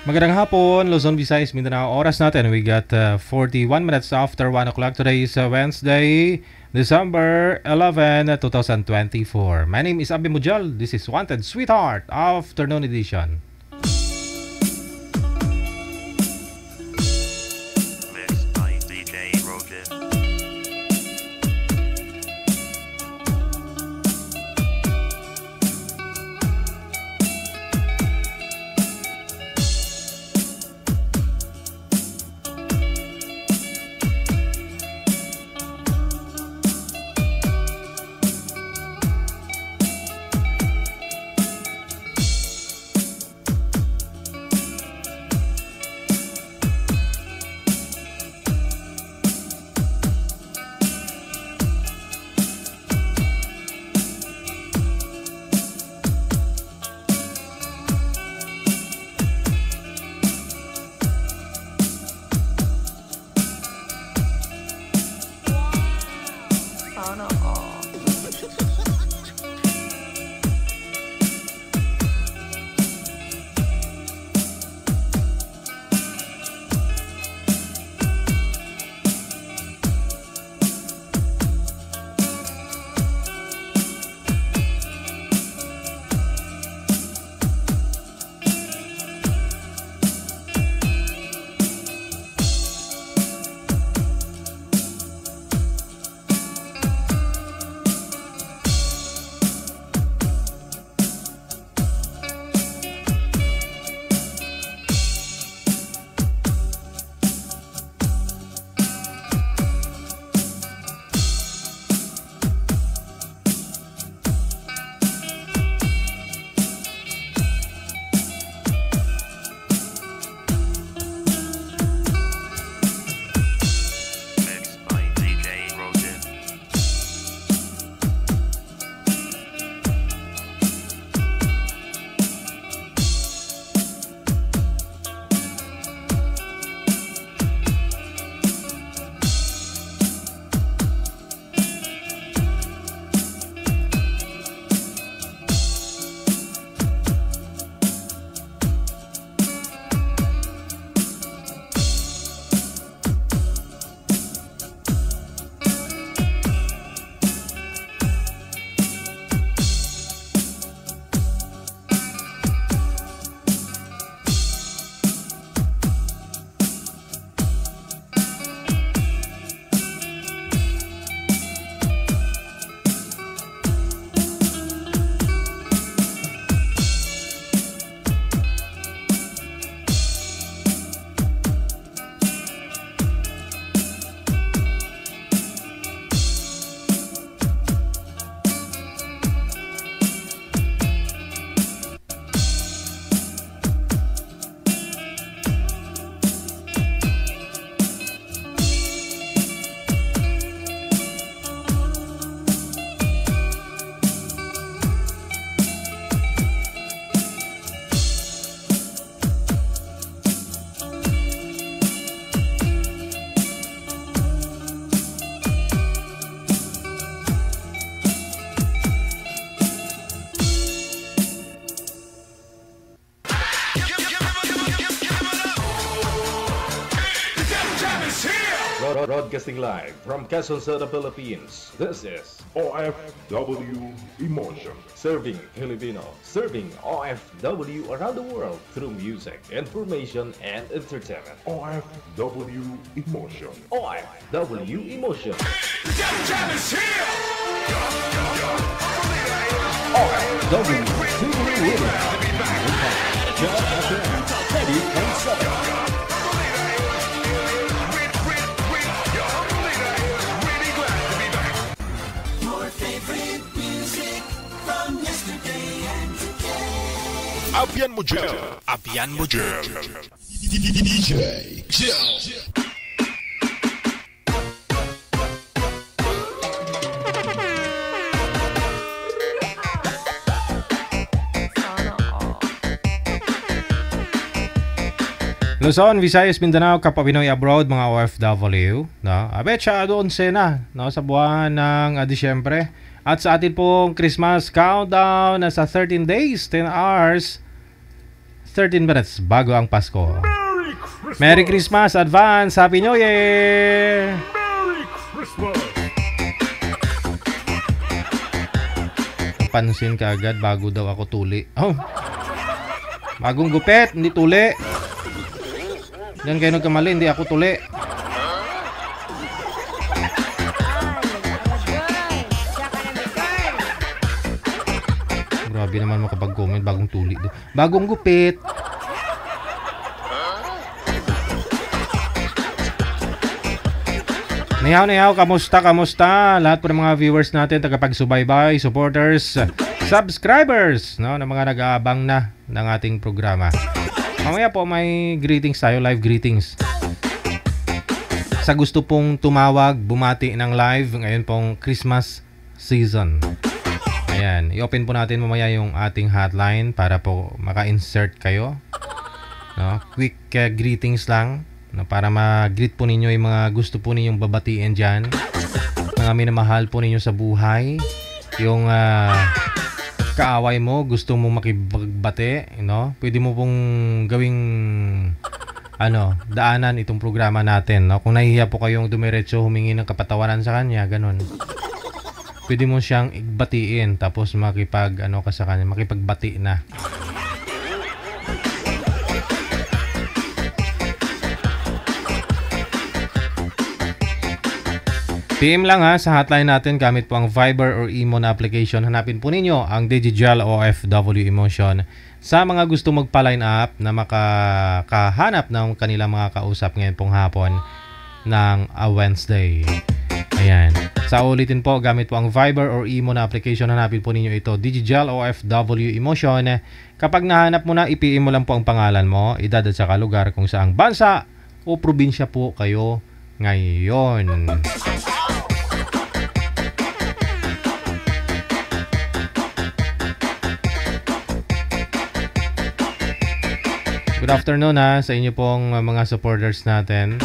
Magandang hapon, Luzon, Visayas, Mindanao. Oras natin, we got 41 minutes after 1 o'clock. Today is Wednesday, December 11, 2024. My name is Abi Mujal. This is Wanted Sweetheart, Afternoon Edition. Broadcasting live from Quezon City, Philippines. This is OFW Emotion. Serving Filipino, serving OFW around the world through music, information, and entertainment. OFW Emotion. OFW Emotion. OFW Ready and set. Abian Mujel. Abian Mujel. DJ Jill. Luzon, Visayas, Mindanao, kapwa Pinoy abroad, mga OFW, no? Abetsa, doon na, no? Sa buwan ng Disyembre. At sa atin pong Christmas countdown, nasa 13 days, 10 hours, 13 minutes bago ang Pasko. Merry Christmas, advance, Happy New Year! Merry Christmas! Pansin ka agad bago daw ako tuli. Oh, bagong gupit, hindi tuli. Diyan kayo nagkamali, hindi ako tuli. Grabe naman makapag-comment, bagong tuli. Bagong gupit. Nihaw, kamusta? Lahat po ng mga viewers natin, tagapagsubaybay, supporters, subscribers, no, na mga nag-aabang na ng ating programa. Mamaya po may greetings tayo, live greetings. Sa gusto pong tumawag, bumati ng live, ngayon pong Christmas season. Ayan, i-open po natin mamaya yung ating hotline para po maka-insert kayo. No, quick greetings lang, no, para ma-greet po ninyo yung mga gusto po ninyong babatiin dyan. Mga minamahal po ninyo sa buhay. Yung kaaway mo, gusto mo makibagbate, no? Pwede mo pong gawing daanan itong programa natin, no? Kung nahihiya po kayong dumiretso humingi ng kapatawaran sa kanya, ganun. Pwede mo siyang igbatiin tapos makipag ka sa kanya, makipagbati na. PM lang ha sa hotline natin gamit po ang Viber or Imo na application. Hanapin po ninyo ang Digital OFW Emotion sa mga gusto magpa-line up na makakahanap ng kanilang mga kausap ngayon pong hapon ng Wednesday. Ayan. Sa ulitin po, gamit po ang Viber or Imo na application. Hanapin po ninyo ito, Digital OFW Emotion. Kapag nahanap mo na, i-PM mo lang po ang pangalan mo, edad at saka lugar kung saang bansa o probinsya po kayo ngayon. Good afternoon sa inyo pong mga supporters natin.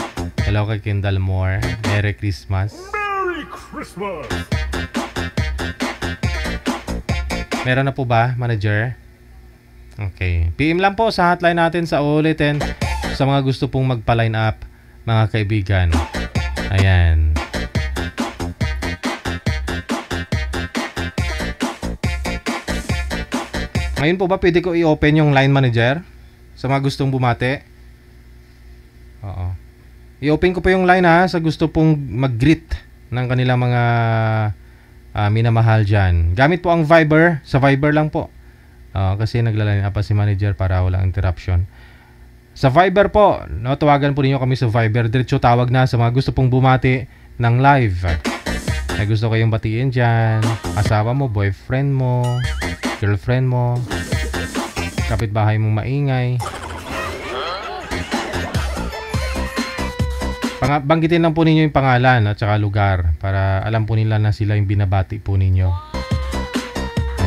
Hello kay Kendall Moore. Merry Christmas. Merry Christmas! Meron na po ba, manager? Okay. PM lang po sa hotline natin sa ulitin sa mga gusto pong magpa-line up, mga kaibigan. Ayan. Ngayon po ba pwede ko i-open yung line, manager? Sa mga gustong bumate? Oo. I-open ko po yung line sa gusto pong mag-greet ng kanilang mga minamahal dyan. Gamit po ang Viber. Sa Viber lang po. Kasi naglaline up pa si manager para walang interruption. Sa Viber po, no, tawagan po ninyo kami sa Viber. Diretso tawag na sa mga gusto pong bumati ng live. May gusto kayong batiin dyan. Asawa mo, boyfriend mo, girlfriend mo, kapitbahay mong maingay. Banggitin lang po ninyo yung pangalan at saka lugar para alam po nila na sila yung binabati po ninyo.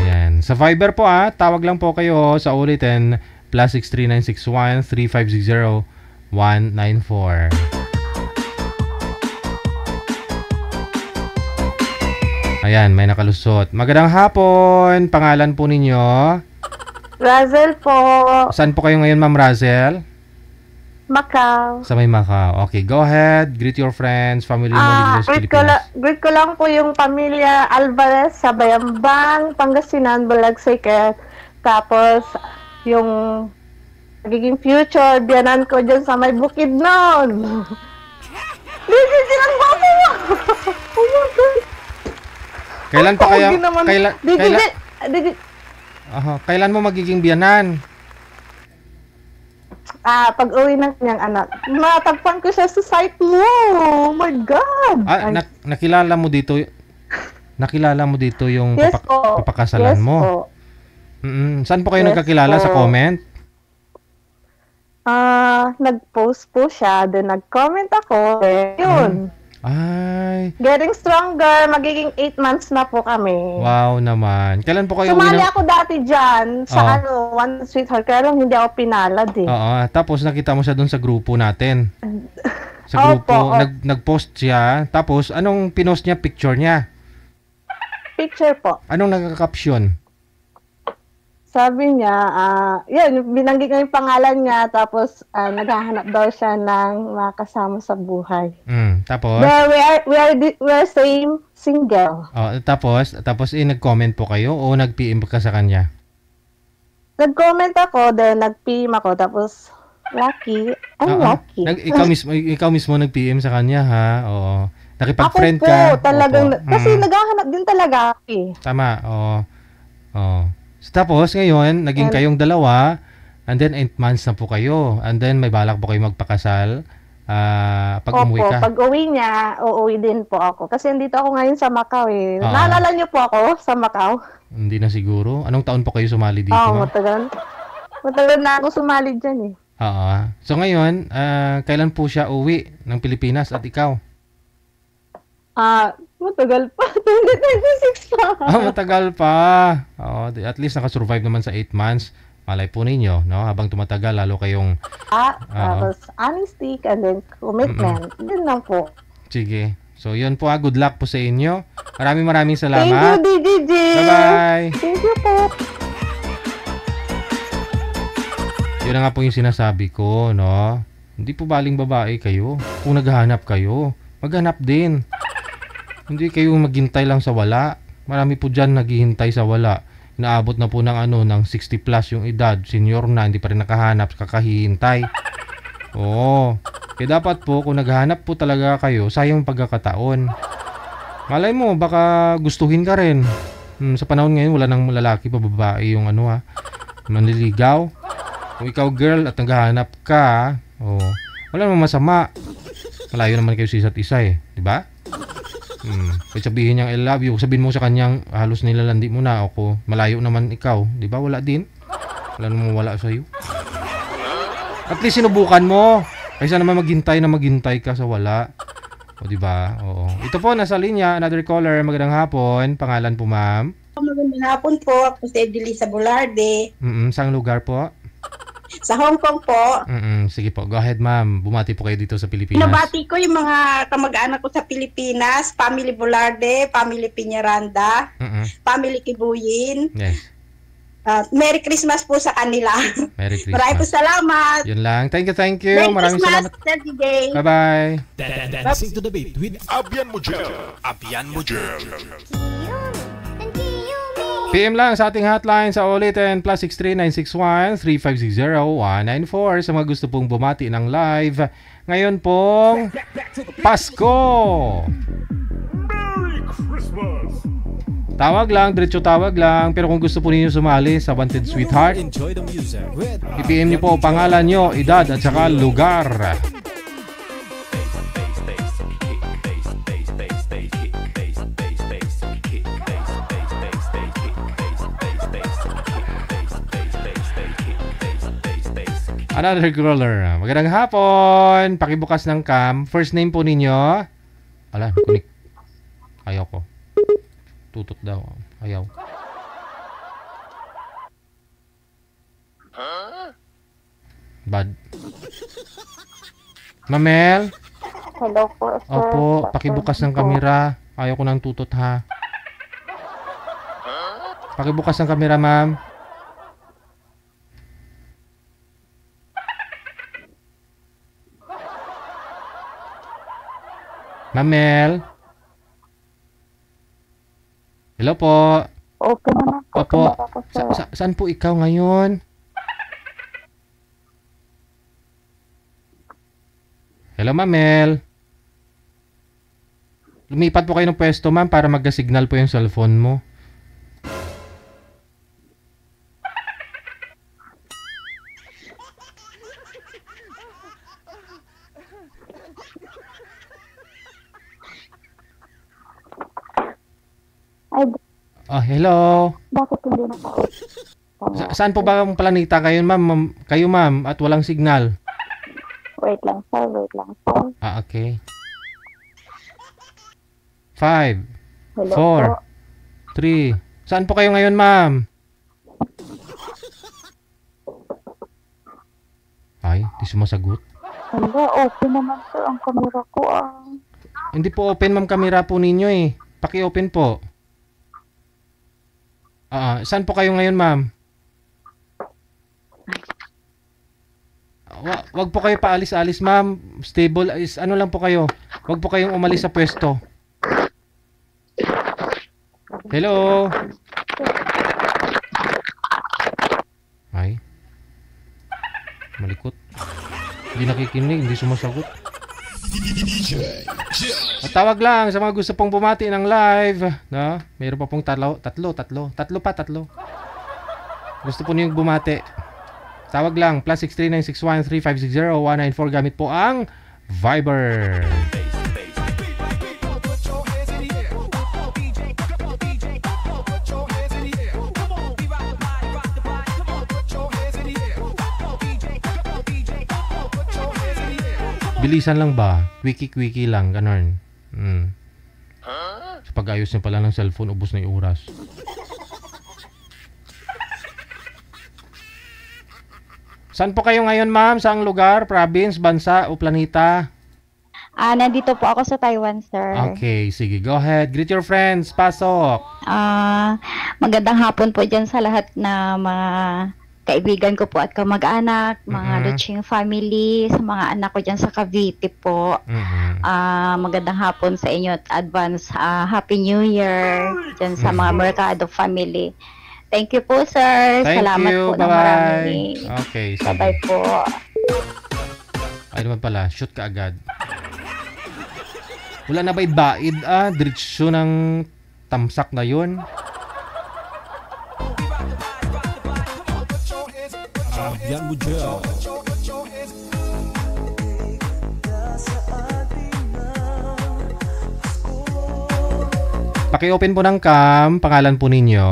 Ayan. Sa Viber po tawag lang po kayo sa ulitin +63961 3560 194. Ayan, may nakalusot. Magandang hapon. Pangalan po ninyo? Razel po. Saan po kayo ngayon, Ma'am Razel? Macau. Sa may Macau. Okay, go ahead. Greet your friends, family mo dito sa Pilipinas. Greet ko lang po yung pamilya Alvarez sa Bayambang, Pangasinan, Balagsiket. Tapos, yung magiging future, biyanan ko dyan sa may Bukidnon. Hindi silang babo mo. Oh my God. Kailan pa kaya? Kailan mo magiging biyanan? Pag uwi ng kanyang anak. Matagpan ko siya sa site mo. Oh my God. Nakilala mo dito yung Yes, papakasalan mo? Po. Saan po kayo nagkakilala? Sa comment? Nag-post po siya. Then nag-comment ako. Yun. Ay. Getting stronger. Magiging 8 months na po kami. Wow naman. Kailan po kayo Sumali ako dati dyan sa One Sweetheart. Kaya lang hindi ako pinalad Oo. Tapos nakita mo siya doon sa grupo natin. Sa grupo. Nag-post siya. Tapos anong pinost niya? Picture niya? Picture po. Anong nagka-caption? sabi niya, yun, binanggit niya yung pangalan niya, tapos naghahanap daw siya ng mga kasama sa buhay. Tapos? But we are same single. Tapos nag-comment po kayo o nag-PM ka sa kanya? Nag-comment ako, then nag-PM ako, tapos lucky. I'm lucky. Ikaw mismo nag-PM sa kanya, ha? Oo. Nakipag-friend ako po, ka? talagang, Opo. kasi naghahanap din talaga ako eh. Tama, oo. So, tapos, ngayon, naging kayong dalawa, and then 8 months na po kayo, and then may balak po kayo magpakasal pag umuwi ka. Pag uwi niya, uuwi din po ako. Kasi nandito ako ngayon sa Macau eh. Naalala niyo po ako sa Macau? Hindi na siguro. Anong taon po kayo sumali dito? Matagal. Matagal na ako sumali dyan eh. Oo. So ngayon, kailan po siya uwi ng Pilipinas at ikaw? Matagal pa. 2026 pa. Matagal pa. At least nakasurvive naman sa 8 months. Malay po ninyo, no? Habang tumatagal, lalo kayong... Tapos honesty and then commitment. Yun lang po. Sige. So, yun po. Good luck po sa inyo. Maraming salamat. Thank you, DJJ. Bye-bye. Thank you po. Yun na nga po yung sinasabi ko, no? Hindi po baling babae kayo. Kung naghahanap kayo, maghanap din. Hindi kayo maghintay lang sa wala. Marami po dyan naghihintay sa wala. Naabot na po ng ng 60 plus yung edad. Senior na, hindi pa rin nakahanap, kakahihintay. Oo. Kaya dapat po, kung naghahanap po talaga kayo, sayang pagkakataon. Malay mo, baka gustuhin ka rin. Sa panahon ngayon, wala nang lalaki pa babae yung manliligaw. Kung ikaw girl at naghahanap ka, wala namang masama. Malayo naman kayo sa isa't isa eh. Diba? Kahit sabihin niyang I love you, sabihin mo sa kanyang halos nilalandi mo na ako, malayo naman ikaw, di ba? Wala din. Wala namang wala sa'yo. At least sinubukan mo. Kaysa naman maghintay ka sa wala. O di ba? Oo. Ito po nasa linya, another caller. Magandang hapon. Pangalan po, ma'am? Magandang hapon po. Ako si Edelisa Bularde. Saang lugar po? Sa Hong Kong po. Sige po. Go ahead, ma'am. Bumati po kayo dito sa Pilipinas. Pinabati ko yung mga kamag-anak ko sa Pilipinas. Family Bularde, Family Piñaranda, Family Kibuyin. Yes. Merry Christmas po sa kanila. Merry Christmas. Maraming po salamat. Yun lang. Thank you. Merry Maraming Christmas, salamat. Sir DJ. Bye-bye. Dancing to the beat with Abian Mujel. Abian Mujel. PM lang sa ating hotline sa ulitin +63 961 3560 194 sa mga gusto pong bumati ng live. Ngayon pong Pasko. Merry Christmas! Tawag lang, diretso tawag lang. Pero kung gusto po ninyo sumali sa Wanted Sweetheart, Enjoy the music with i-PM niyo po pangalan nyo, edad at saka lugar. Another caller. Magandang hapon. Pakibukas ng cam. First name po ninyo. Ala, kunik. Ayaw ko. Tutot daw. Ayaw. Bad. Mamel? Hello po, sir. Opo, pakibukas ng kamera. Ayaw ko ng tutot, ha? Pakibukas ng kamera, ma'am. Mamel? Hello po. Okay naman po. Opo. Ako, sir. Saan po ikaw ngayon? Hello, Mamel. Lumipat po kayo ng pwesto, ma'am, para mag-signal po yung cellphone mo. Ay, Hello. bakit hindi na po? Saan po ba ang planeta kayo, ma'am? Kayo, ma'am, at walang signal? Wait lang, sir. Okay. 5, Hello 4, po. 3. Saan po kayo ngayon, ma'am? Ay, di sumasagot. Hindi, open naman, sir, ang camera ko. Hindi po open, ma'am, camera po ninyo eh. Paki-open po. Saan po kayo ngayon, ma'am? Wag po kayo paalis-alis, ma'am. Stable is ano lang po kayo. Wag po kayong umalis sa pwesto. Hello. Ay. Malikot. Hindi nakikinig, hindi sumasagot. At tawag lang sa mga gusto pong bumati ng live, no? Mayroon pa pong tatlo. Gusto po niyong bumati. Tawag lang +639613560 194 gamit po ang Viber. Bilisan lang ba? Quickie lang, ganun. Sa pag-ayos niya pala ng cellphone, ubos na yung oras. Saan po kayo ngayon, ma'am? Saang lugar? Province, bansa o planeta? Nandito po ako sa Taiwan, sir. Okay, sige. Go ahead. Greet your friends. Pasok. Magandang hapon po dyan sa lahat na mga kaibigan ko po at kamag-anak, mga Luching family, sa mga anak ko dyan sa Cavite po. Magandang hapon sa inyo at advance Happy New Year dyan sa mga Mercado family. Thank you po, sir. Thank Salamat you. po ng Bye-bye. marami. Okay, sige. Bye-bye po. Ay naman pala, shoot ka agad. Wala na ba'y baid? Diretso ng tamsak na yun. Abian Mujel. Paki-open po ng cam. Pangalan po ninyo.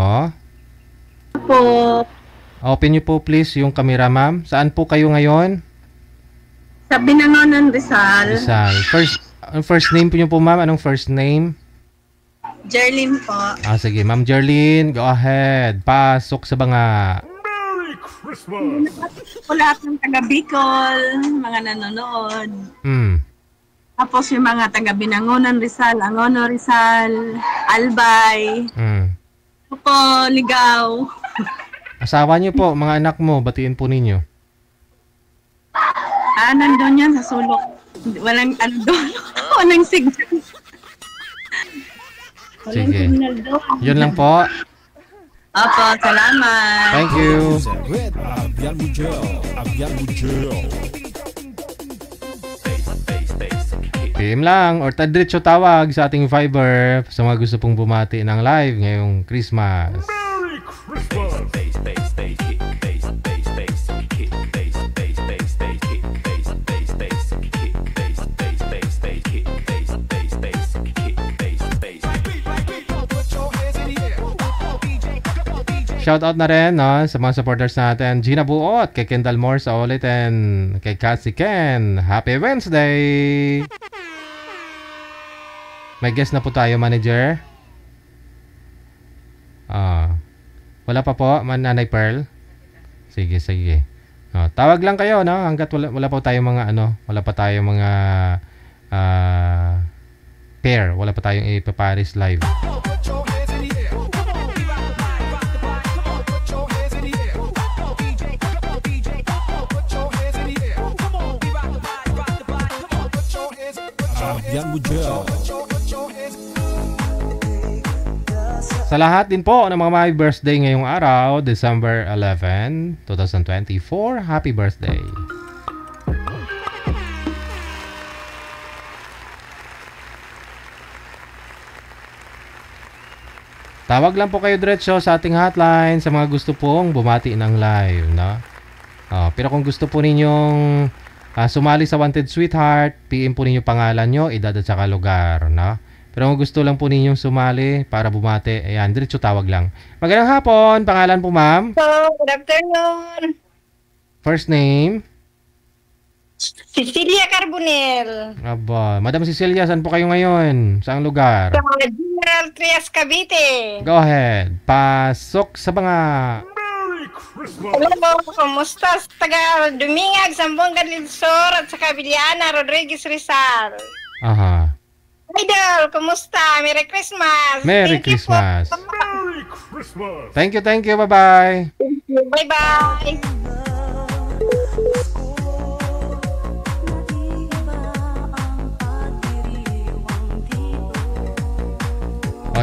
Po. Open nyo po please yung camera, ma'am. Saan po kayo ngayon? Sa Binangonan, Rizal. Rizal. First name po nyo po, ma'am. Anong first name? Jerlyn po. Sige, Ma'am Jerlyn. Go ahead. Pasok sa banga. Merry Christmas! Po lahat ng taga Bicol, mga nanonood. Tapos yung mga taga Binangonan, Rizal, Angono, Rizal, Albay. Po, Ligaw. Asawa nyo po, mga anak mo, batiin po ninyo. Nandun yan sa sulok. Walang ano doon. Walang signal. Walang Sige. signal doon. Yun lang po. Opo, salamat. Thank you. With Abian Mujel. Abian Mujel. PM lang or tadiretso tawag sa ating Viber sa mga gusto pong bumati ng live ngayong Christmas. Merry Christmas! Shoutout na rin no, sa mga supporters natin. Gina Buot, kay Kendall Moore sa ulit, and kay Cassie Ken. Happy Wednesday! May guest na po tayo, manager. Wala pa po, Nanay Pearl. Sige. Tawag lang kayo, no? Hanggat wala pa tayong mga wala pa tayong mga pair. Wala pa tayong ipaparis live. Abian Mujel. Sa lahat din po ng mga may birthday ngayong araw, December 11, 2024, happy birthday. Tawag lang po kayo diretso sa ating hotline sa mga gusto pong bumati ng live, no? Pero kung gusto po ninyong sumali sa Wanted Sweetheart, PM po ninyo pangalan nyo, edad at saka lugar, no? Pero kung gusto lang po ninyong sumali para bumati, ayan, diretso tawag lang. Magandang hapon, pangalan po ma'am? Good afternoon. First name? Cecilia Carbonel. Aba, Madam Cecilia, saan po kayo ngayon? Saang lugar? General Trias, Cavite. Go ahead, pasok sa mga... Merry Christmas! Hello, kumusta? Taga Dumingag, Sambonga del Sur at sa Cabiliana, Rodriguez Rizal. Aha. Idol, kumusta? Merry Christmas! Merry Thank you Christmas! po. Merry Christmas! Thank you, bye-bye! Bye-bye!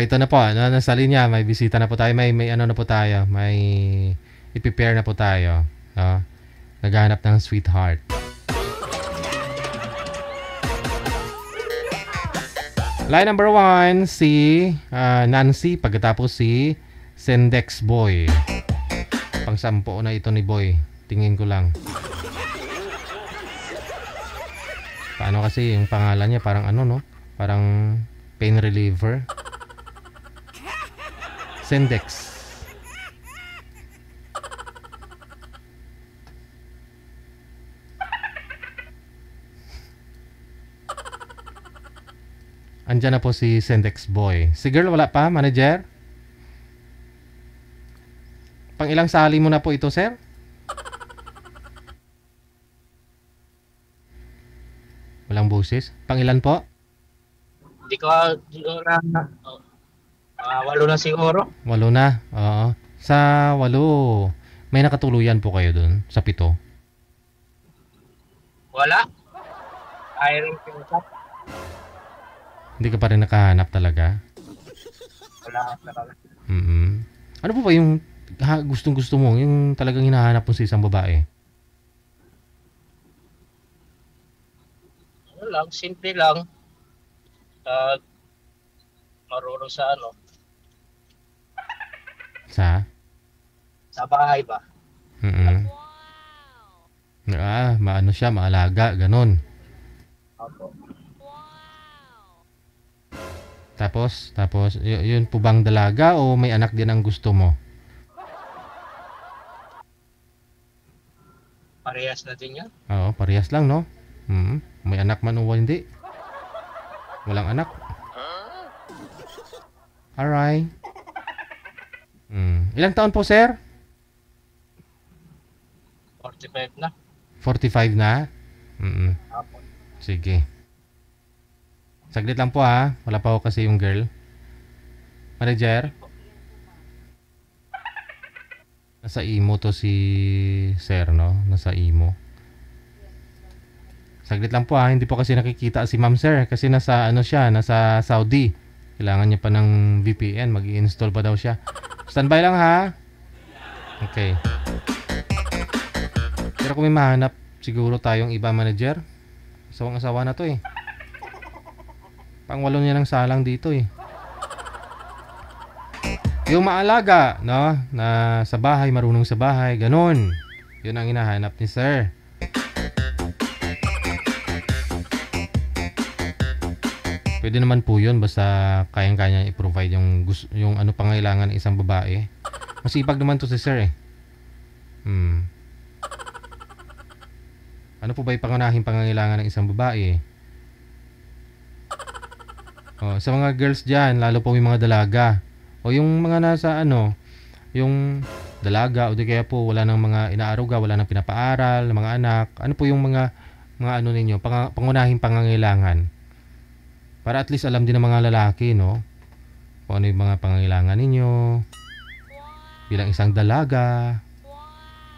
ito na po. Nasa linya, may bisita na po tayo. May ano na po tayo. May i-prepare na po tayo. No? Naghahanap ng sweetheart. Line number 1, si Nancy. Pagkatapos si Sendex Boy. Pang-sampo na ito ni Boy. Tingin ko lang. Paano kasi yung pangalan niya? Parang ano, no? Parang pain reliever. Sendex. Andyan na po si Sendex Boy. Si girl wala pa, manager? Pang ilang sali mo na po ito, sir? Walang boses. Pang ilan po? Hindi ko na 8 na siguro. 8 na. Oo. Sa 8, may nakatuluyan po kayo dun sa 7? Wala. Iron pinusap. Hindi ka pa rin nakahanap talaga? Wala talaga. Ano po ba yung gustong-gusto mo? Yung talagang hinahanap mo sa isang babae? Ano lang, simple lang. Marunong sa ano? Sa bahay ba? Maano siya, maalaga, ganun. Opo. Tapos, yun po bang dalaga o may anak din ang gusto mo? Parehas na din yan. Oo, parehas lang, no? May anak man o hindi? Walang anak? Alright. Ilang taon po, sir? 45 na. 45 na? Opo. Sige. Saglit lang po ha. Wala pa ako kasi yung girl. Manager? Nasa imo to si sir, no? Nasa imo. Saglit lang po ha. Hindi po kasi nakikita si ma'am sir. Kasi nasa ano siya, nasa Saudi. Kailangan niya pa ng VPN. Mag-i-install pa daw siya. Standby lang ha. Okay. Pero kung may mahanap siguro tayong iba, manager. Asawang-asawa na to eh. Pang-8 niya ng salang dito eh. Yung maalaga, no? Na sa bahay, marunong sa bahay, ganun. Yun ang hinahanap ni sir. Pwede naman po yun, basta kayang-kaya i-provide yung ano pangailangan ng isang babae. Masipag naman to si sir eh. Ano po ba yung pangunahing pangangailangan ng isang babae? Sa mga girls dyan, lalo po yung mga dalaga. O yung mga nasa ano, yung dalaga o di kaya po wala nang mga inaaruga, wala nang pinapaaral, mga anak. Ano po yung mga ano ninyo, pangunahing pangangailangan? Para at least alam din ng mga lalaki, no? Kung ano yung mga pangangailangan ninyo. Bilang isang dalaga.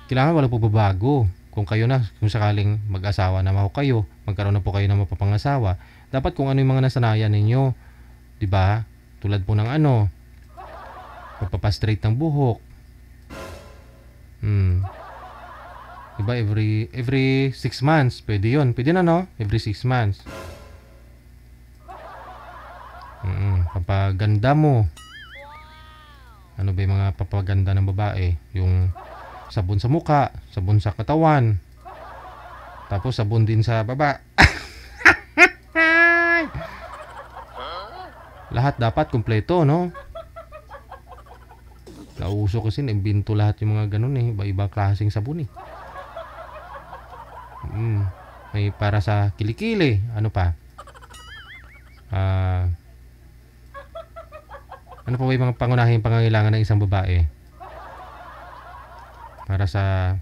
Kailangan wala po babago. Kung kayo na, kung sakaling mag-asawa na kayo, magkaroon na po kayo ng mapapangasawa, dapat kung ano yung mga nasanayan ninyo, 'di ba? Tulad po ng ano, pagpapastraight ng buhok. 'Di ba every 6 months, pwede 'yon. Pwede na, no? Every 6 months. Papaganda mo. Ano ba yung mga papaganda ng babae? Yung sabon sa muka, sabon sa katawan. Tapos sabon din sa baba. Lahat dapat kumpleto, no? Nauso kasi naimbento lahat yung mga ganun eh. Iba-iba klaseng sabon eh. May para sa kilikili. Ano pa? Ano pa ba yung mga pangunahing pangangailangan ng isang babae? Para sa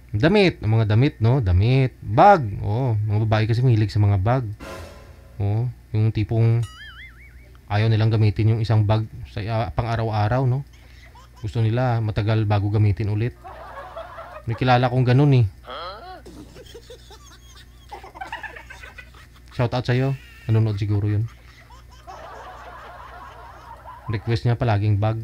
damit. Mga damit, no? Damit. Bag. Mga babae kasi mahilig sa mga bag. Yung tipong ayaw nilang gamitin yung isang bag sa pang araw-araw, no? Gusto nila matagal bago gamitin ulit. May kilala kong ganun eh. Shout out sa'yo. Nanonood siguro yun. Request niya palaging bag.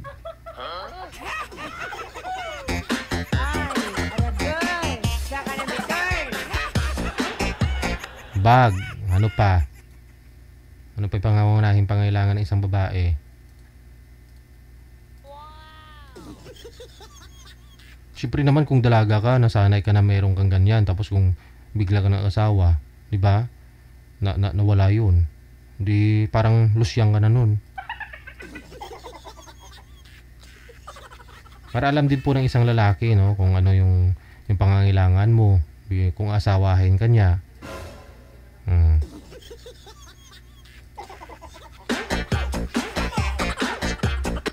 Bag. Ano pa? Ano pa yung pangunahing pangailangan ng isang babae? Siyempre naman kung dalaga ka, nasanay ka na mayroon kang ganyan. Tapos kung bigla ka ng asawa, di ba? Nawala yun. Di parang lusyang ka na nun. Para alam din po ng isang lalaki, no, kung ano yung pangangailangan mo, kung asawahin ka niya.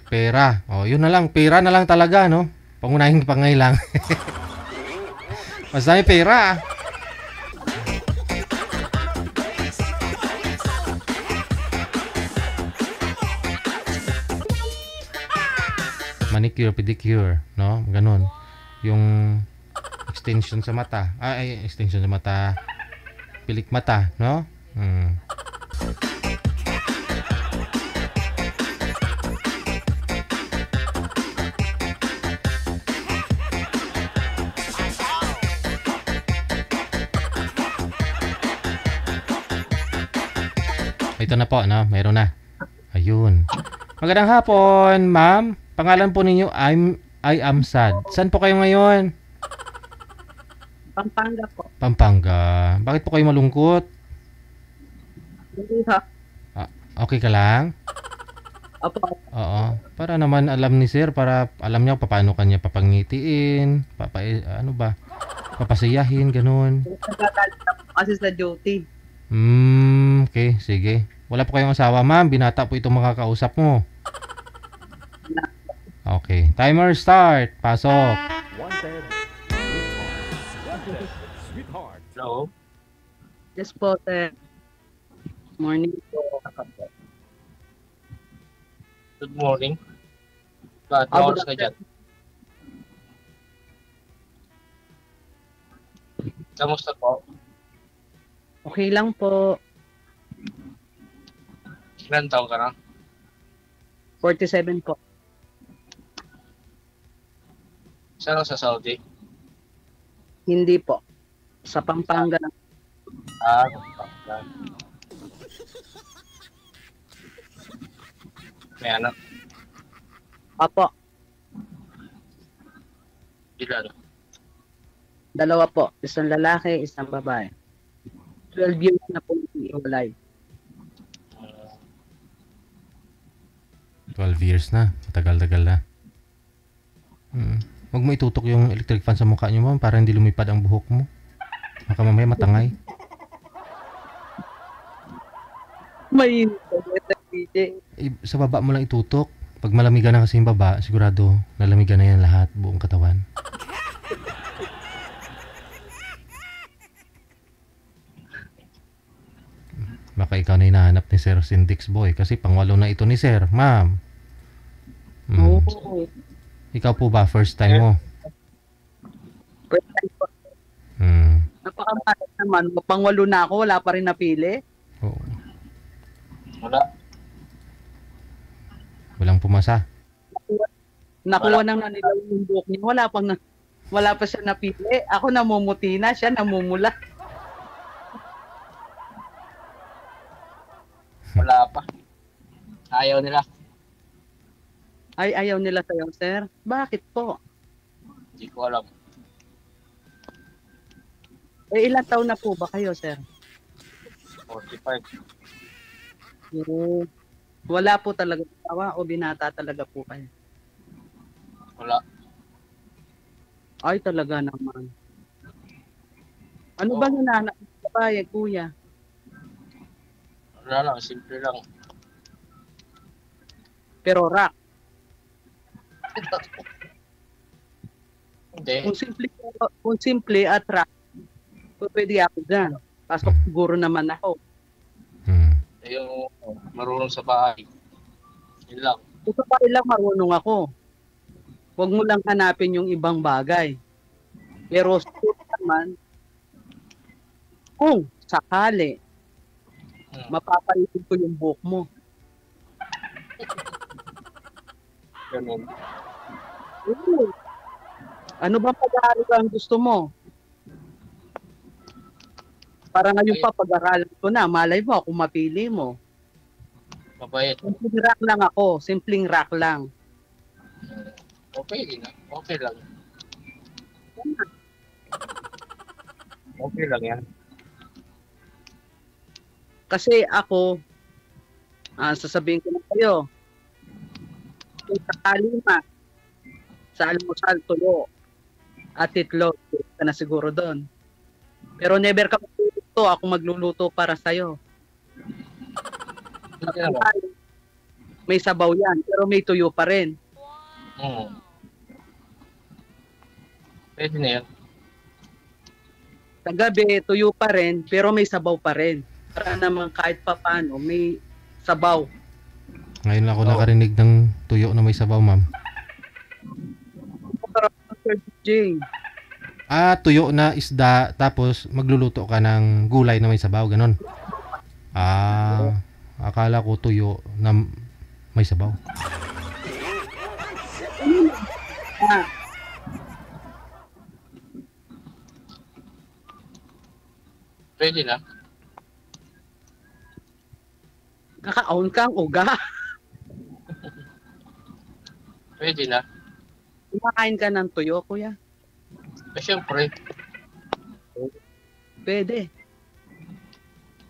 Pera. Oh, yun na lang, pera na lang talaga, no? Pangunahing pangailangan. Basta may pera. Manicure, pedicure, no? Ganon. Yung extension sa mata. Extension sa mata. Pilik mata, no? Ito na po, no? Meron na. Ayun. Magandang hapon, ma'am. Pangalan po ninyo, I am sad. Saan po kayo ngayon? Pampanga po. Pampanga. Bakit po kayo malungkot? Hindi ha. Okay ka lang? Opo. Oo. Para naman alam ni sir, para alam niya paano kanya papangitiin, papasiyahin, ganun. Nagagalit ako kasi sa duty. Okay, sige. Wala po kayong asawa, ma'am. Binata po itong makakausap mo. Okay. Timer start. Pasok. Hello? Yes po, sir. Morning po. Good morning. Bakit na oras ka dyan? Kamusta po? Okay lang po. Ilan taon ka na? 47 po. Saan sa Saudi? Hindi po. Sa Pampanga lang. Pampanga. May anak? Apo. Ilan? Dalawa po. Isang lalaki, isang babae. 12 years na po iwalay. 12 years na. Matagal-tagal na. Huwag mo itutok yung electric fan sa mukha niyo, ma'am, para hindi lumipad ang buhok mo. Baka mamaya matangay. May sa baba mo lang itutok. Pag malamigan na kasi yung baba, sigurado nalamigan na yan lahat, buong katawan. Baka ikaw na hinahanap ni Sir Sindix Boy kasi pangwalo na ito ni Sir, ma'am. Ikaw po ba first time mo? First time po. Napakamalas naman. Pangwalo na ako, wala pa rin napili. Oo. Walang pumasa. Nakuha nang nanilaw yung buhok niya. Wala pa siya napili. Ako namumuti na, siya namumula. Wala pa. Ayaw nila. Ay, ayaw nila sa'yo, sir? Bakit po? Hindi ko alam. Ilang taon na po ba kayo, sir? 45. Wala po talaga asawa o binata talaga po kayo? Wala. Ay, talaga naman. Ano ba hinahanap ng babae, kuya? Wala lang, simple lang. Pero rock. Hindi. Kung simple at rock, pwede ako dyan. Pasok siguro naman ako. Yung marunong sa bahay. Yun lang. Kung sa bahay lang marunong ako. Huwag mo lang hanapin yung ibang bagay. Pero naman, kung sakali, mapapalitin ko yung buhok mo. Ganun. Oo. Ano bang pag-aaral ang gusto mo? Para ngayon pa, pag-aralan ko na, malay mo kung mapili mo. Mabait. Simpleng rock lang ako, simpleng rock lang. Okay din. Okay lang. Okay lang yan. Kasi ako, sasabihin ko na kayo, kung sakali na, sa almusal, tuyo, at itlog, ka na siguro doon. Pero never ka magluluto, ako magluluto para sa'yo. Hindi naman. May sabaw yan, pero may tuyo pa rin. Pwede na yan. Sa gabi, tuyo pa rin, pero may sabaw pa rin. Para naman kahit pa paano, may sabaw. Ngayon lang ako nakarinig ng tuyo na may sabaw, ma'am. Sir Jing. Tuyo na isda, tapos magluluto ka ng gulay na may sabaw, ganon. Akala ko tuyo na may sabaw. Pwede na. Kakaon kang uga. Pwede na. Kumakain ka ng tuyo, kuya. Siyempre. Pwede.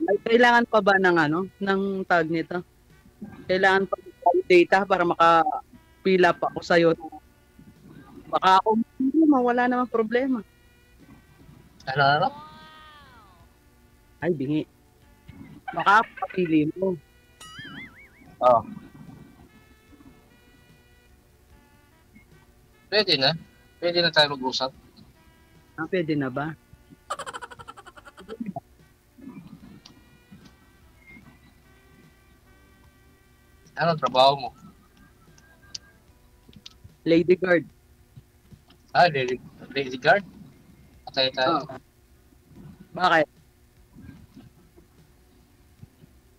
Ay, kailangan pa ba ng ng tag nito? Kailangan pa ng data para makapila pa ako sa'yo. Baka ako wala namang problema. Ano? Ay, bingi. Baka papili mo. Pwede na. Pwede na tayo mag-usap. Pwede na ba? Anong trabaho mo? Lady guard. Lady guard? Patay tayo. Bakit?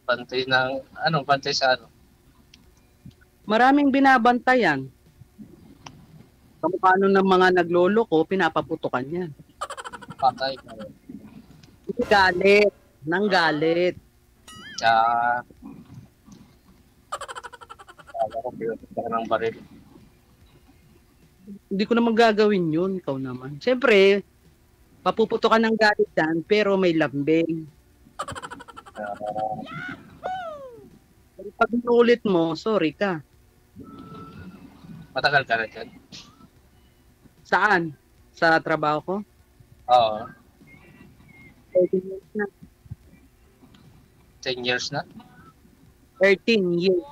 Bantay sa ano? Maraming binabantayan. Kamukha ng mga nagloloko, pinapaputukan yan. Patay. Galit. Nang galit. Kala ko pinutukan ng baril. Hindi ko naman gagawin yun. Ikaw naman. Siyempre, papuputukan ng galit yan, pero may lambing. Pag inulit mo, sorry ka. Matagal ka na dyan? Saan? Sa trabaho ko? Oo. 13 years na. 10 years na? 13 years.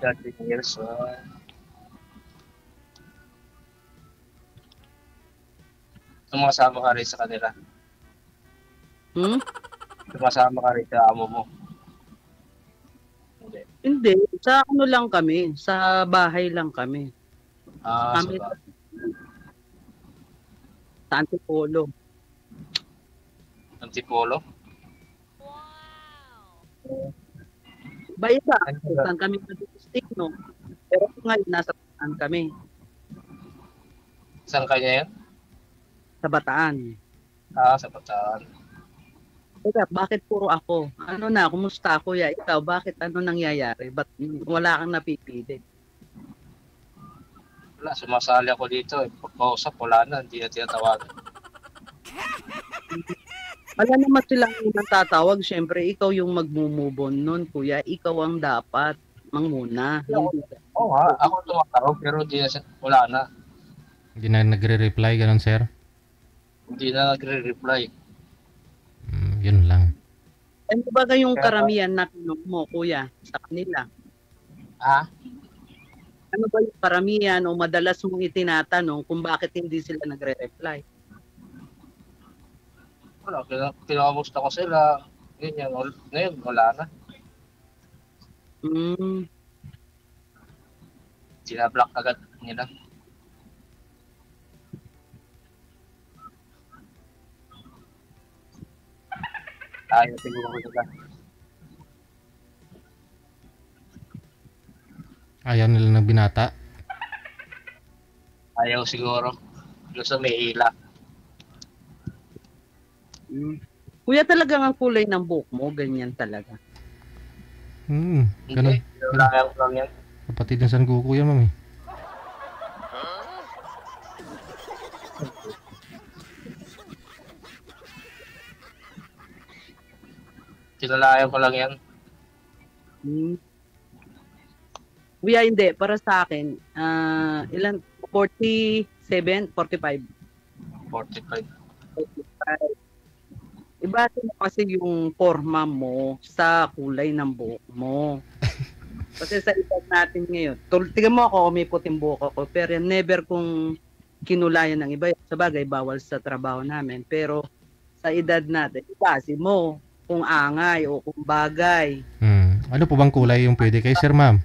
13 years. Sumasama ka rin sa kanila. Sumasama ka rin sa amo mo. Hindi. Sa ano lang kami. Sa bahay lang kami. Kami sa Antipolo. Antipolo? Bayda. Saan kami mag-stick, no? Pero ngayon, nasa Bataan kami. Saan kanya yan? Sa Bataan. Sa Bataan. Teka, bakit puro ako? Ano na, kumusta kuya? Ikaw, bakit ano nangyayari? Ba't wala kang napipili? Wala, sumasali ako dito. Pagkausap, wala na. Hindi na tinatawagan. Wala naman silang unang tatawag. Siyempre, ikaw yung magmumubon nun, kuya. Ikaw ang dapat mangmuna. Oo nga, ako tumatawag pero hindi na wala na. Hindi na nagre-reply, ganun, sir? Hindi na nagre-reply. Yun lang. Ano ba kayong karamihan na tanong mo, kuya, sa kanila? Ano ba yung karamihan o madalas mong itinatanong kung bakit hindi sila nagre-reply? Wala, kinakamusta ko sila. Ganyan, ngayon, wala na. Sinablock agad nila. Ayaw siguro ko sila. Ayaw nila ng binata? Ayaw siguro. Gusto may hila. Kuya, talagang ang kulay ng buhok mo, ganyan talaga. Ganun. Hindi, ayaw lang yan. Kapatid ng San Goku yan, mami. Tinalayan ko lang yan. Kuya, hindi. Para sa akin, ilan? 47, 45. 45. Iba mo kasi yung forma mo sa kulay ng buhok mo. Kasi sa edad natin ngayon, tingnan mo ako, may puting buhok ako, pero never kong kinulayan ng iba. Sa bagay, bawal sa trabaho namin. Pero sa edad natin, kasi mo kung angay o kung bagay. Ano po bang kulay yung pwede kay sir, ma'am?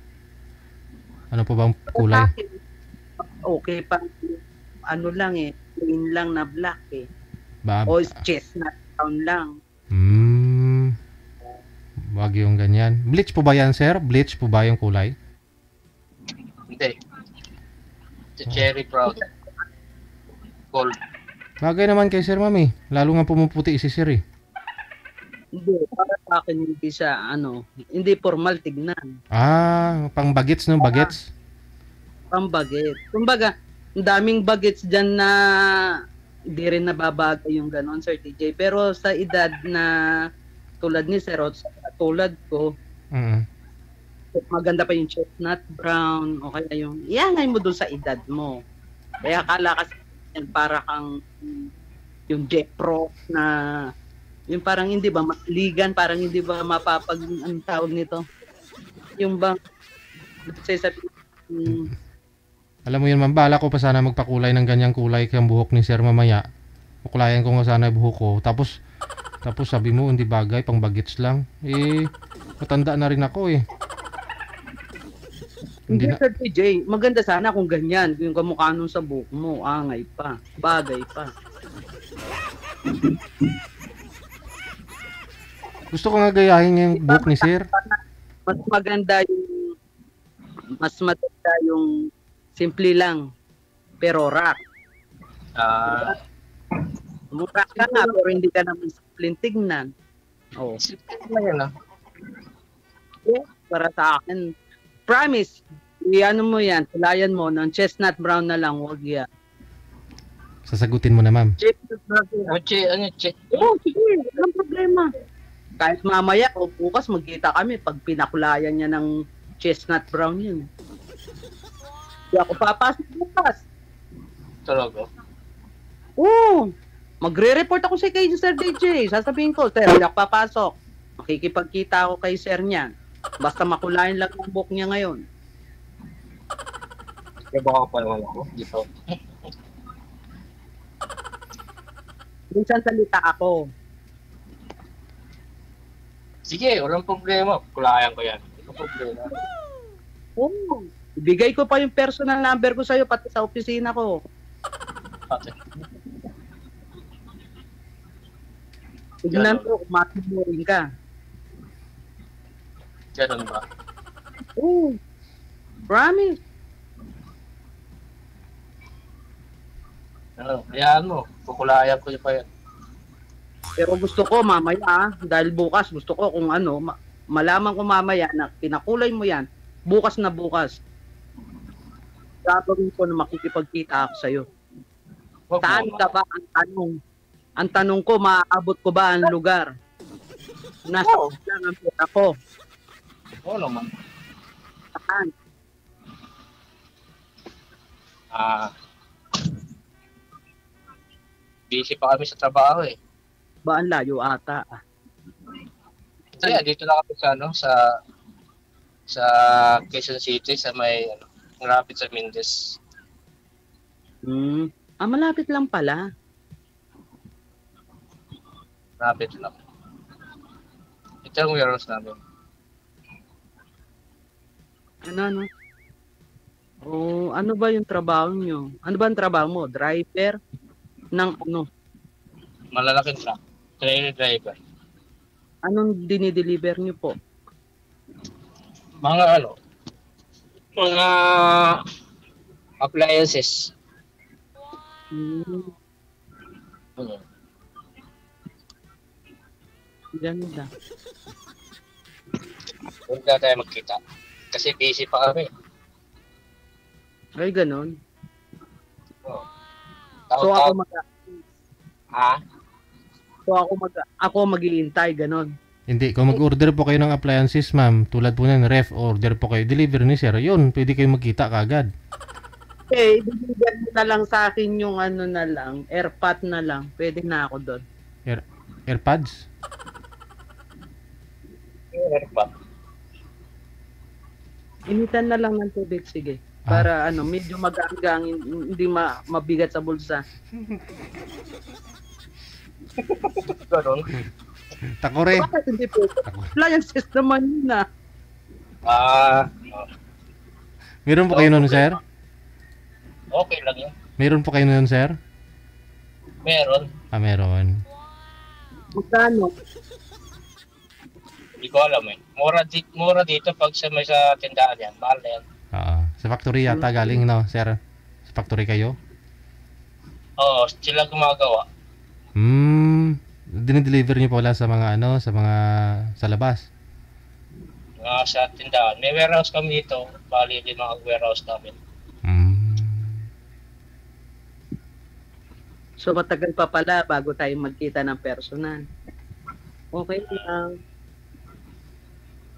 Ano po bang kulay? Okay pa. Ano lang plain lang na black Ba- o chestnut brown lang. Wag yung ganyan. Bleach po ba yan, sir? Bleach po ba yung kulay? Hindi. The cherry brown. Gold. Bagay naman kay sir, ma'am Lalo nga pumuputi si sir Hindi, para sa akin hindi siya, hindi formal tignan. Pang bagets no, bagets. Pang baget. Kumbaga, ang daming bagets dyan na hindi rin nababagay yung ganon, Sir TJ. Pero sa edad na tulad ni Sir Rods, tulad ko, maganda pa yung chestnut brown o kaya yung iangay mo dun sa edad mo. Kaya akala kasi yan para kang yung Jepro na yung parang hindi ba matligan, parang hindi ba ang tawag nito. Yung bang alam mo yun, ma'am, bala ko pa sana magpakulay ng ganyang kulay kayang buhok ni sir mamaya. Kukulayan ko nga sana yung buhok ko. Tapos sabi mo, hindi bagay, pang bagets lang. Matanda na rin ako Hindi na. Sir TJ, maganda sana kung ganyan. Yung kamukha nun sa buhok mo, angay pa, bagay pa. Gusto ko nga gayahin yung buhok ni sir. Mas maganda yung simple lang, pero rock. Rock ka nga, pero hindi ka naman simple tignan. Simple lang yan Yeah, para sa akin, promise, mo yan, tulayan mo ng chestnut brown na lang, wag yan. Sasagutin mo na, ma'am. Chestnut brown. Sige, walang problema. Kahit mamaya o bukas magkita kami pag pinakulayan niya ng chestnut brown yun. Hindi ako papasok bukas. Talaga? Oo. Magre-report ako kay Sir DJ. Sasabihin ko, Sir, hindi ako papasok. Makikipagkita ako kay Sir niya. Basta makulayan lang ang buhok niya ngayon. Kaya baka pa naman ako dito. Minsan salita ako. Sige, walang problema. Kulayan ko yan. Walang problema. Oo. Ibigay ko pa yung personal number ko sa'yo pati sa opisina ko. Okay. Tignan ko kung matuturing ka. Ganun ba? Oo. Promise. Hayaan mo. Kukulayan ko yung pa yan. Pero gusto ko mamaya, dahil bukas gusto ko kung malaman ko mamaya na pinakulay mo yan, bukas na bukas. Gagawin ko na makikipagkita ako sa'yo. Saan ka ba ang tanong? Ang tanong ko, maaabot ko ba ang lugar? Nasa lang ang pera ko. Oo naman. Saan? Busy pa kami sa trabaho Ba ang layo ata? Kaya dito na kami sa Quezon City sa may malapit sa Mindes. Malapit lang pala. Malapit lang. Ito ang warehouse namin. Ano? Ano ba yung trabaho nyo? Ano ba ang trabaho mo? Driver? Ng ano? Malalaking truck. Trailer driver. Anong dinideliver nyo po? Mga appliances. Hmm. Ganda. Huwag na tayo magkita. Kasi busy pa kami. Ay, ganon. Oh. So ako mag Ha? So ako mag-iintay ganon. Hindi, kung mag-order po kayo ng appliances, ma'am, tulad po ng ref, order po kayo, deliver ni sir, yun, pwede kayo magkita kaagad. Eh, ibigay mo na lang sa akin yung ano na lang, airpot na lang. Pwede na ako doon. AirPods? Airpot. Initan na lang ng tubig, sige. Para ano, medyo mag-aanggang, hindi mabigat sa bulsa. Ganon. Takore. Bakit hindi po? Appliances naman yun na. Meron po kayo nun, sir? Okay lang yun. Meron po kayo nun, sir? Meron. Meron. Magkano? Hindi ko alam eh. Mura dito pag may sa tindahan yan. Mahal na yan. Sa factory yata galing, no, sir? Sa factory kayo? Oo, sila gumagawa. Dinideliver niyo po wala sa mga sa labas? Sa tindahan. May warehouse kami dito. Bali din mga warehouse namin. So matagal pa pala bago tayo magkita ng personal. Okay lang.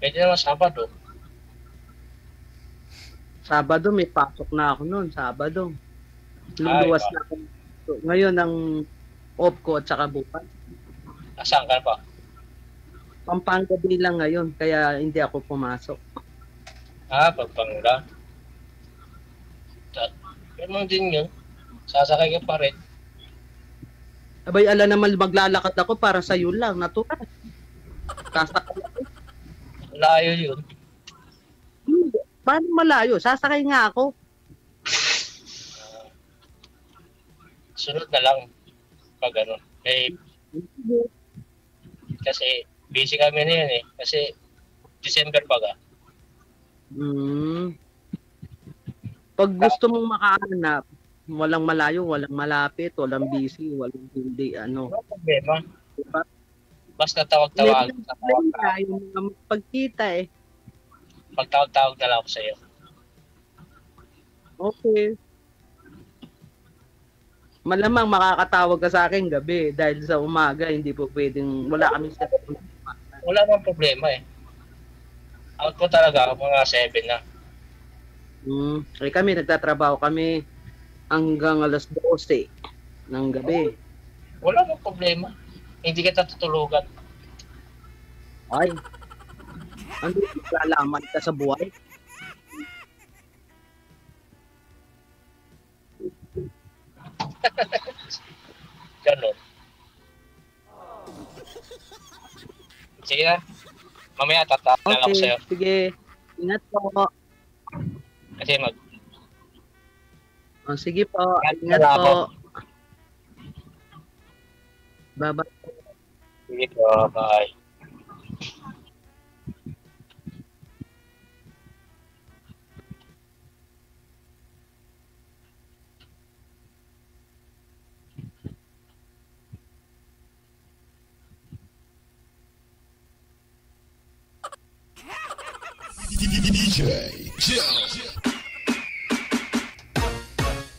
Pwede naman Sabado. Sabado may pasok na ako noon, Sabado. Luluwas na ako. So, ngayon ang off ko at saka bukas. Saan ka pa? Pampanga lang ngayon, kaya hindi ako pumasok. Pampanga. Ganun din yun. Sasakay ka pa rin. Abay, ala naman maglalakad ako para sa iyo lang, natural. Sasakay ako. Layo yun. Paano malayo? Sasakay nga ako. Sunod na lang. Pag ano. Kasi busy kami na yun eh. Kasi December baga. Pag gusto mong makahanap, walang malayo, walang malapit, walang busy, walang hindi, ano. Wala problema. Diba? Basta tawag-tawag. Yung mga pagkita eh. Pagtawag-tawag na lang ako sa'yo. Okay. Malamang makakatawag ka sa akin gabi dahil sa umaga hindi po pwedeng, wala kami sa wala namang problema eh. Out ko talaga mga 7 na. Kami nagtatrabaho kami hanggang alas 12 ng gabi. Wala namang problema. Hindi kita tutulugan. Ay. Ano lalaman ka sa buhay? Ganon. Sige na. Mamaya tatawag na lang ako sa'yo. Sige. Ingat po. Kasi sige po. Ingat po. Bye-bye. Sige po. Bye.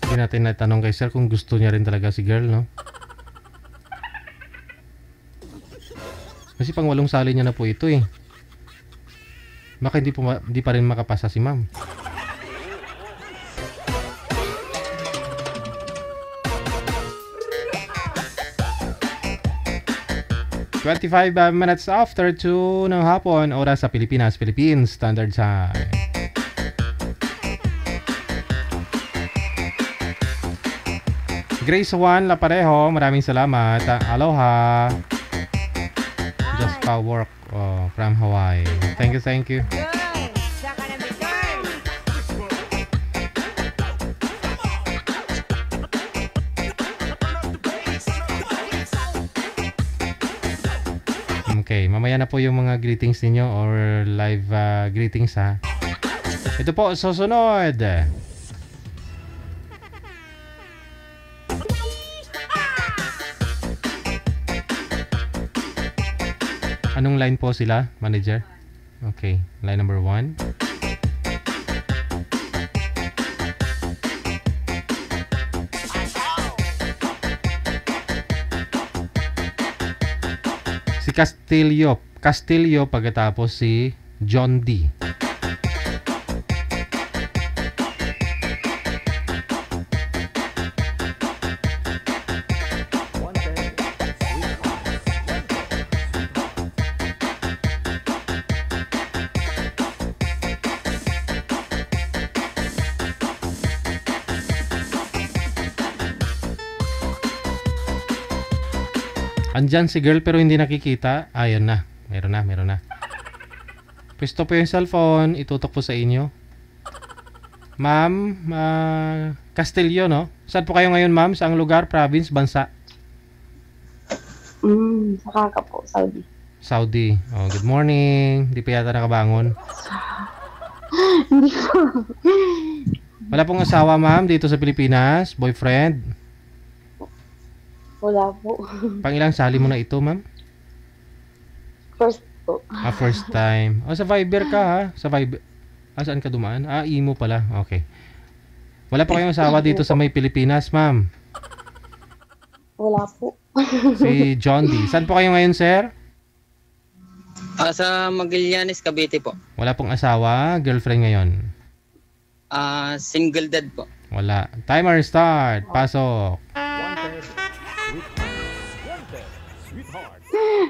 Hindi natin natanong kay sir kung gusto niya rin talaga si girl, no? Kasi pang 8 sali niya na po ito eh. Baka hindi pa rin makapasa si ma'am. ...25 minutes after 2 ng hapon, oras sa Pilipinas, Philippines Standard Time. Grace Juan Laparejo, maraming salamat. Aloha. Just work from Hawaii. Thank you. Okay, mamaya na po yung mga greetings ninyo or live greetings ha. Ito po, susunod. Anong line po sila, manager? Okay, line number 1. Si Castillo pagkatapos si John D. Andyan si girl pero hindi nakikita. Ayun na. Meron na. Pwesto po yung cellphone. Itutok po sa inyo. Ma'am, Castillo, no? Saan po kayo ngayon, ma'am? Saang lugar, province, bansa? Sa Kaka po, Saudi. Saudi. Oh, good morning. Di pa yata nakabangon. Hindi ko. Wala pong asawa, ma'am, dito sa Pilipinas? Boyfriend? Wala po. Pangilang sali mo na ito, ma'am? First po. First time. Sa Viber ka, ha? Sa Viber. Saan ka dumaan? Imo pala. Okay. Wala pa kayong asawa dito sa may Pilipinas, ma'am? Wala po. Si John D. Saan po kayo ngayon, sir? Sa Magallanes, Cavite po. Wala pong asawa, girlfriend ngayon? Single dad po. Wala. Timer start. Pasok.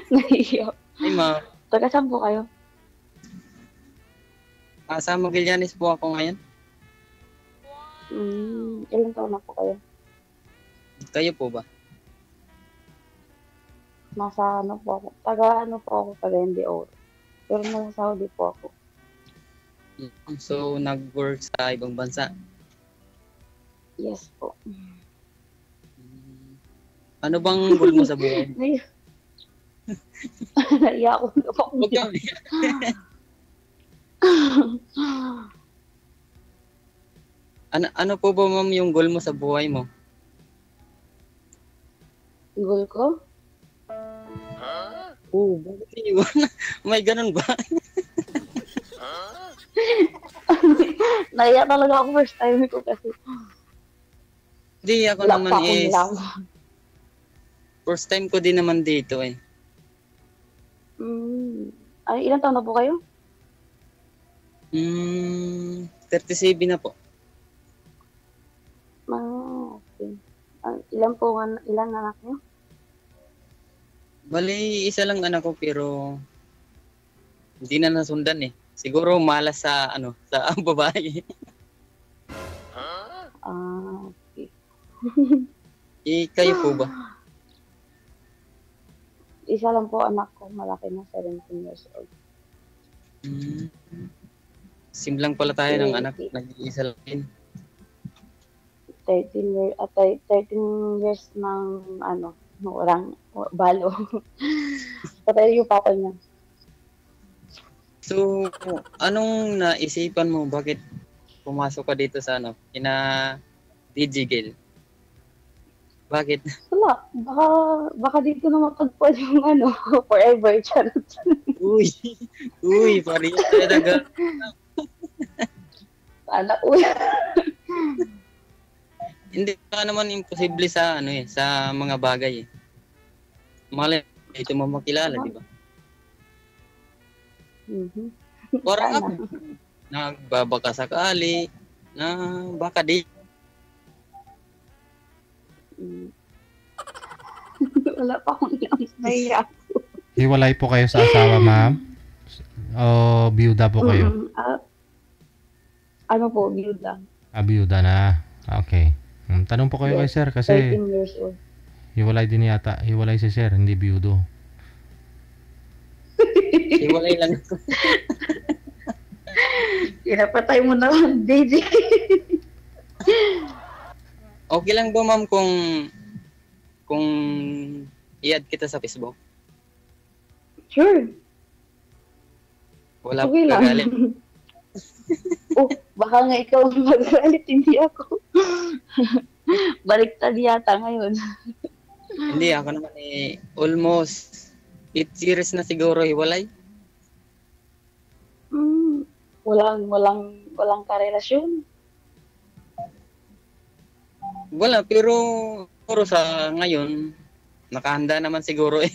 Naiyak. Ay, ma. Taga saan po kayo? Sa Magallanes po ako ngayon. Ilang taon na po kayo? Kayo po ba? Nasa ano po ako? Taga NDO. Pero nasa Saudi po ako. So, nag-work sa ibang bansa? Yes po. Ano bang goal mo sa buhay? Naiyak ako. Ano po ba, ma'am, yung goal mo sa buhay mo? Goal ko? Bakit yun? May ganun ba? Naiyak talaga ako first time ko kasi. Hindi, ako naman is... First time ko din naman dito eh. Ay, ilang taon na po kayo? 37 na po. Okay. Ilang anak niyo? Bali, isa lang anak ko pero hindi na nasundan eh. Siguro malas sa sa babae. Okay. Kayo po ba? Isa lang po anak ko, malaki na 17 years old. Simlang pala tayo ng anak, nag-iisa lang din. 13 years ng walang balo. Patay yung papa niya. So, anong naisipan mo? Bakit pumasok ka dito sa Digigel? Bakit? Wala. Baka dito na matagpuan yung forever. Charot. Uy, pari talaga. Anak, uy. Hindi ka naman imposible sa sa mga bagay eh. Malay ito mo makilala, di ba? Parang ako, nagbabaka sakali, na baka di. Wala pa akong naiyak. Hiwalay po kayo sa asawa, ma'am? O biyuda po kayo? Ano po, biyuda. Biyuda na. Okay. Tanong po kayo kay sir kasi 13 years old. hiwalay din yata. Hiwalay si sir, hindi biyudo. Hiwalay lang. Pinapatay mo naman, baby. Okay lang ba, ma'am, kung i-add kita sa Facebook? Sure. Wala okay po lang. kagalit. Baka nga ikaw ang magalit, hindi ako. Baliktad yata ngayon. Hindi, ako naman almost 8 years na siguro hiwalay. Walang karelasyon. Wala, pero siguro sa ngayon, nakahanda naman siguro eh.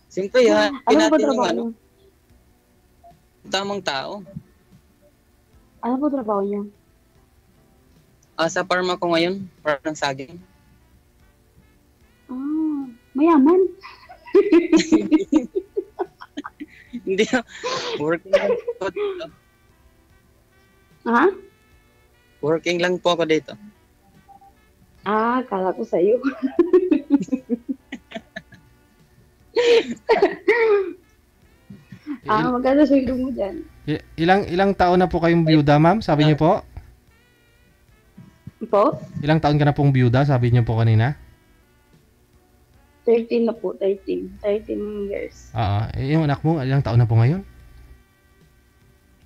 Siyempre, Ano ba natin yung trabaho niyo? tamang tao. Ano po trabaho niyo? Sa farm ako ngayon, farm ng saging. Mayaman. Hindi, working lang po. Ha? Working lang po ako dito. Kala ko sa'yo. Magkano sweldo mo dyan? Ilang taon na po kayong byuda, ma'am? Sabi niyo po? Po? Ilang taon ka na pong byuda? Sabi niyo po kanina? 13 na po, 13 years. Yung anak mo, ilang taon na po ngayon?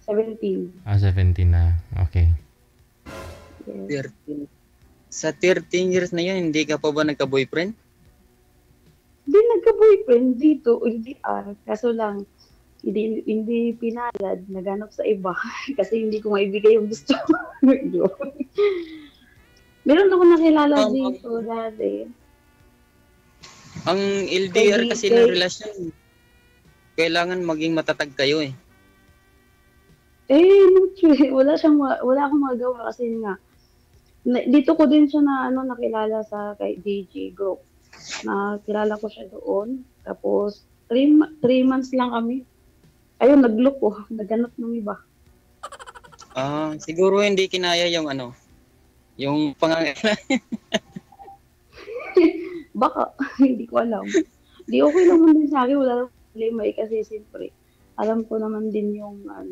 17. 17 na. Okay. Yes. 13. Sa 13 years na yun, hindi ka pa ba nagka-boyfriend? Hindi nagka-boyfriend dito, LDR. Kaso lang, hindi pinalad, naganap sa iba. Kasi hindi ko maibigay yung gusto ko. Meron ako nakilala dito dati. Ang LDR kasi ng relasyon, kailangan maging matatag kayo eh. Wala akong magawa kasi nga, dito ko din siya nakilala sa kay DJ Group. Nakilala ko siya doon. Tapos, 3 months lang kami. Ayun, nagloko. Naghanap ng iba. Siguro hindi kinaya yung yung pangangailangan. Baka, hindi ko alam. Di okay naman din sa akin, wala nang problema kasi siyempre, alam ko naman din yung na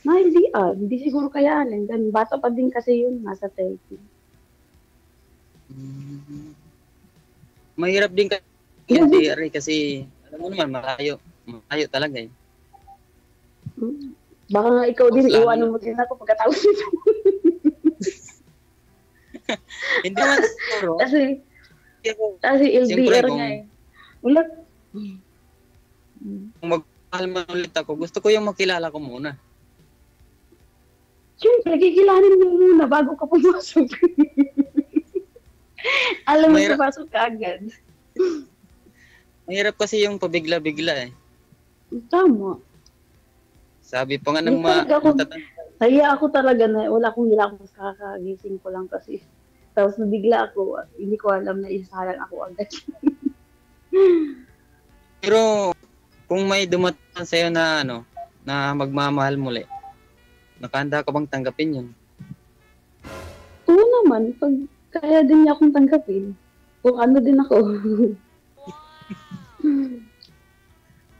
LDR, hindi siguro kayanin. Ganun, bata pa din kasi yun, nasa 30. Mahirap din LDR kasi, alam mo naman, malayo talaga eh. Baka nga ikaw din, iwanan mo din ako pagkatapos nito. Hindi man siguro. Kasi LDR nga eh. Wala. Kung magmahal man ulit ako, gusto ko yung makilala ko muna. Siyempre, kikilanin mo muna bago ka pumasok. Alam mo, pumasok ka agad. Mahirap kasi yung pabigla-bigla eh. Tama. Sabi pa nga ng Saya ako talaga na wala akong kakagising ko lang kasi. Tapos nabigla ako, hindi ko alam na isalang ako agad. Pero kung may dumating sa'yo na na magmamahal muli, nakahanda ka bang tanggapin yun? Oo naman, pag kaya din niya akong tanggapin. Kung ano din ako.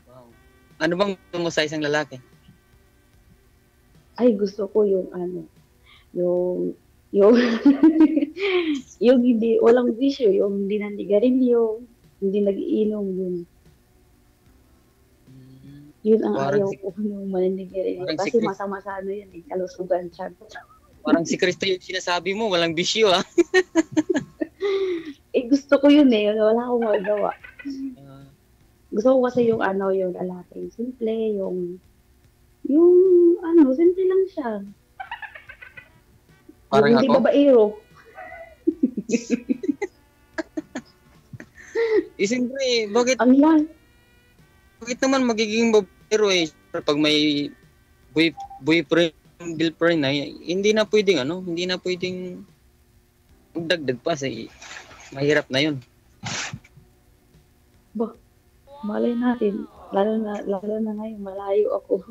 Wow. Ano bang gusto mo sa isang lalaki? Ay, gusto ko yung yung hindi, walang bisyo, yung hindi nandigarilyo, hindi nag-iinom, yun ang Parang ayaw ko, yung manindigarilyo. Kasi masama sa yan eh, kalusugan siya. Parang si Cristo yung sinasabi mo, walang bisyo ah. Gusto ko yun eh, wala akong magawa. Gusto ko kasi yung yung lalaki, simple, yung simple lang siya. Parang hindi babaero. Siyempre, bakit naman magiging babaero eh? Pag may boyfriend, girlfriend na, hindi na pwedeng magdagdag pa kasi mahirap na yun. Malay natin, lalo na ngayon, malayo ako.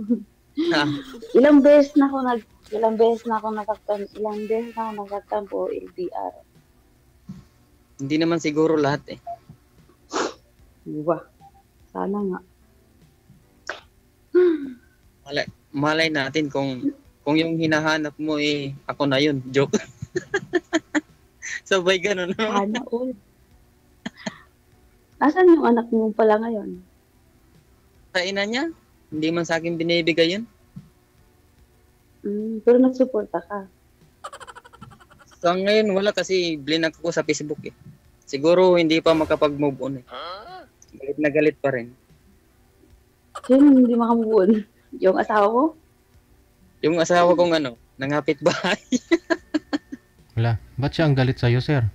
Ilang beses na ako nasaktan po LDR. Hindi naman siguro lahat eh. Diba? Sana nga. Malay natin kung yung hinahanap mo eh ako na yun. Joke. Sabay ganun. Sana all. Asan yung anak mo pala ngayon? Sa ina niya? Hindi man sa akin binibigay yun. Pero nagsuporta ka. So ngayon wala kasi blinak ko sa Facebook eh. Siguro hindi pa makapag-move on eh. Galit na galit pa rin. Sino hindi makamove on? Yung asawa ko? Yung asawa kong nangapit bahay. Wala. Ba't siya ang galit sa'yo, sir?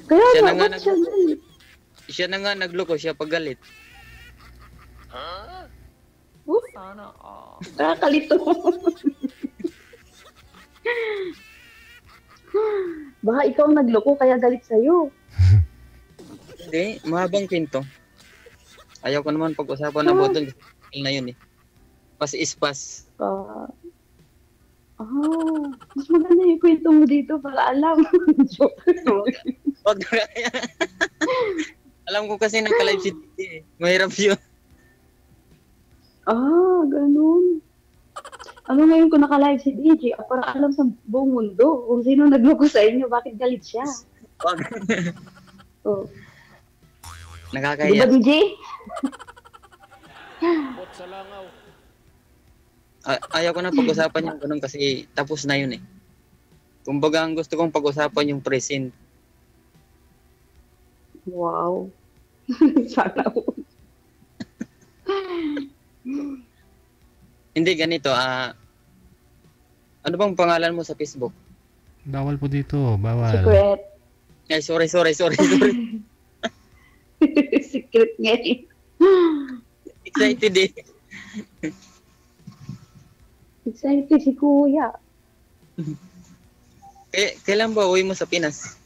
Kaya Siya nga, na nga ba't siya galit? Siya na nga nagloko, siya paggalit. Nakakalito. Baka ikaw ang nagloko kaya galit sa'yo. Hindi, mahabang pinto. Ayaw ko naman pag-usapan na button. Na yun eh. Pas is pas. Mas maganda yung kwento mo dito para alam. Joke. Wag na kaya. Alam ko kasi naka-live si DJ eh. Mahirap yun. Ganun. Ano ngayon kung naka-live si DJ? Para alam sa buong mundo kung sino nagloko sa inyo, bakit galit siya. Wag. Nakakaya. Diba, DJ? Ayaw ko na pag-usapan yung ganun kasi tapos na yun eh. Kumbaga ang gusto kong pag-usapan yung present. Wow. Sana po. Hindi ganito, ano bang pangalan mo sa Facebook? Bawal po dito, bawal. Secret. Ay, sorry. Secret nga eh. Excited eh. Excited si Kuya. Kailan ba uwi mo sa Pinas?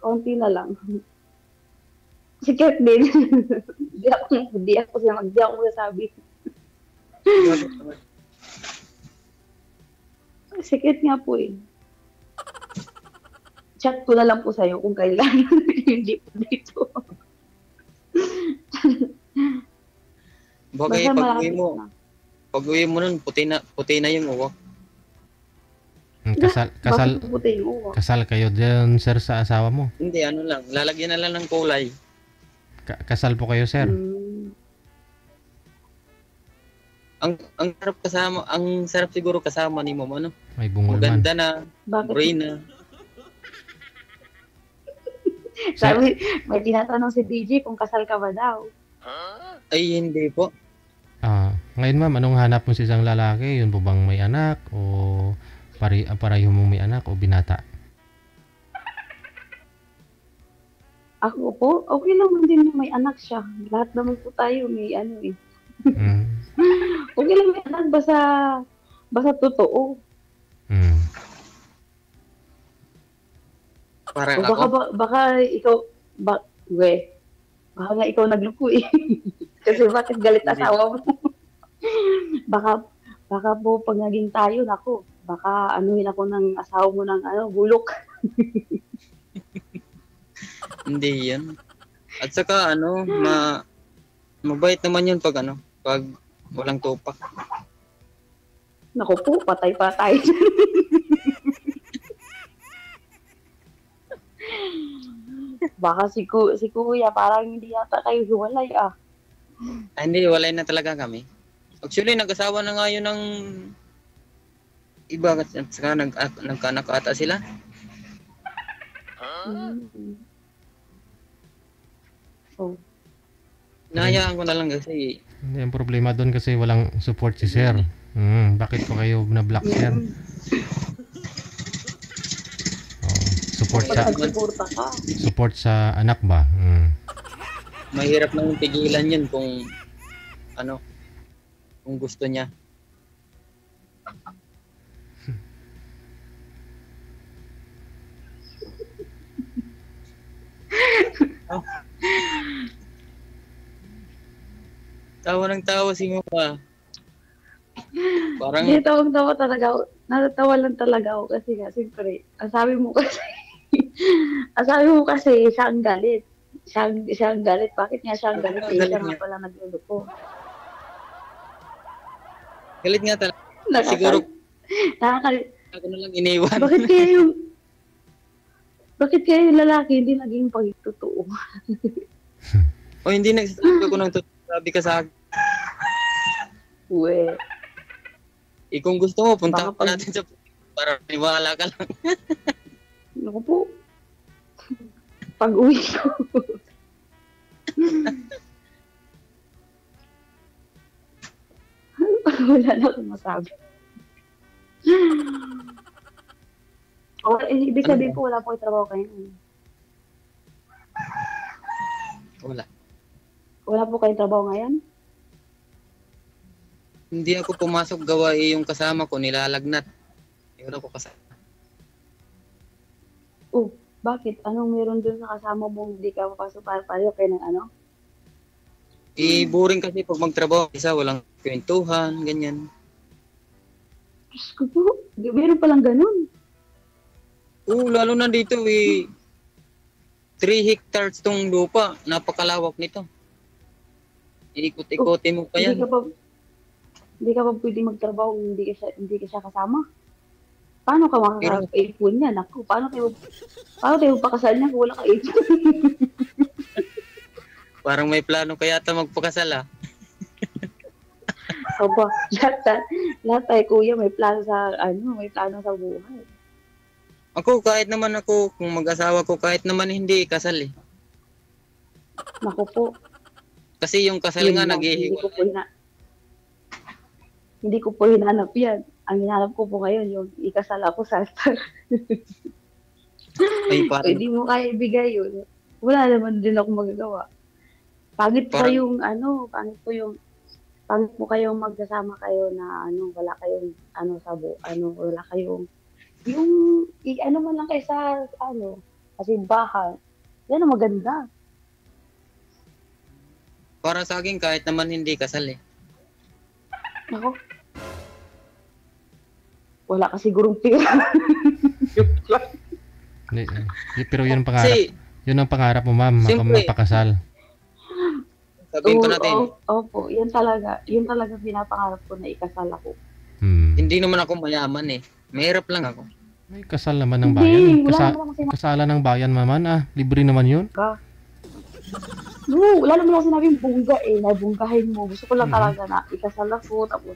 Konti na lang. Secret din. Hindi ako masasabi. Secret nga po eh. Chat ko na lang po sa'yo kung kailan. Hindi po dito. Bagay pag uwi mo nun, puti na yung uwak. Kasal kayo din, sir, sa asawa mo? Hindi, lang. Lalagyan na lang ng kulay. Kasal po kayo, sir? Ang sarap siguro kasama ni Mama, no? May bungol man. Maganda na, gray na. Sabi, may tinatanong si DJ kung kasal ka ba daw. Ay, hindi po. Ngayon, ma'am, anong hanap mo sa isang lalaki? Yun po bang may anak? O pareho mong may anak o binata? Ako po, okay lang din na may anak siya. Lahat naman po tayo may eh. Okay lang may anak, basta totoo. Parang baka ikaw, baka nga ikaw nagloko eh. Kasi bakit galit asawa mo? baka po pag naging tayo, nako, baka anuhin ako ng asawa mo ng bulok. Hindi yan. At saka mabait naman yun pag walang tupak. Nako po, patay-patay. Baka si Kuya, parang hindi yata kayo hiwalay Hindi, hiwalay na talaga kami. Actually, nag-asawa na nga yun ng iba at saka nagkaanak ata sila. Nahayaan ko na lang kasi. Hindi, ang problema doon kasi walang support si sir. Bakit po kayo na-block, sir? Support sa anak ba? Mahirap nang pigilan yun kung gusto niya. Tawa ng tawa si Mama. Parang tawang-tawa talaga ako. Natatawa lang talaga ako kasi siyempre, ang sabi mo kasi siya ang galit. Siya ang galit. Bakit nga siya ang galit? Siya nga pala nagluluko. Galit nga talaga. Siguro ako na lang iniwan. Bakit kaya yung lalaki hindi naging pagtotoo? O hindi nagsasabi ko ng totoo. Sabi ka sa akin. Uwe. Kung gusto mo, punta pa natin sa para maniwala ka lang. Naku po. Pag-uwi ko. Wala na akong masabi. Ibig sabihin po, wala po yung trabaho kayo. Wala. Wala po kayong trabaho ngayon? Hindi ako pumasok, gawa yung kasama ko, nilalagnat. Hindi ko kasama. Oh, bakit? Anong meron dun sa kasama mong hindi ka papasok pareho kayo ng ano? Boring kasi pag magtrabaho, isa walang kwentuhan, ganyan. Diyos ko po, meron palang ganun. Oo, lalo na dito 3 hectares tong lupa, napakalawak nito. Iikot-ikotin mo pa yan. Hindi ka pa pwede magtrabaho kung hindi ka siya kasama. Paano ka makaka-ipon niya? Naku, paano tayo magpakasal niya kung wala ka ipon? Parang may plano kaya ata magpakasal ah. Opo, lahat tayo kuya may plano sa buhay. Ako, kahit naman ako, kung mag-asawa ko, kahit naman hindi kasal eh. Naku po. Kasi yung kasal nga naghihiwalay. Hindi ko po hinanap yan. Ang hinanap ko po ngayon, yung ikasal ako sa altar. Ay, parang... Hindi mo kaya ibigay yun. Wala naman din ako magagawa. Pangit po kayong magsasama kayo na wala kayong wala kayong man lang kayo sa simbahan. Yan ang maganda. Para sa akin, kahit naman hindi kasal eh. Ako. Wala ka sigurong pera. Pero yun ang pangarap. Yun ang pangarap mo, ma'am, magpakasal. Sabihin pa natin. Opo, yan talaga pinapangarap ko na ikasal ako. Hindi naman ako mayaman eh. Mahirap lang ako. May kasal naman ng bayan. Kasalan ng bayan naman libre naman yun. No, wala naman ako sinabing bungga eh. Nabunggahin mo. Gusto ko lang talaga na ikasal ako. Tapos,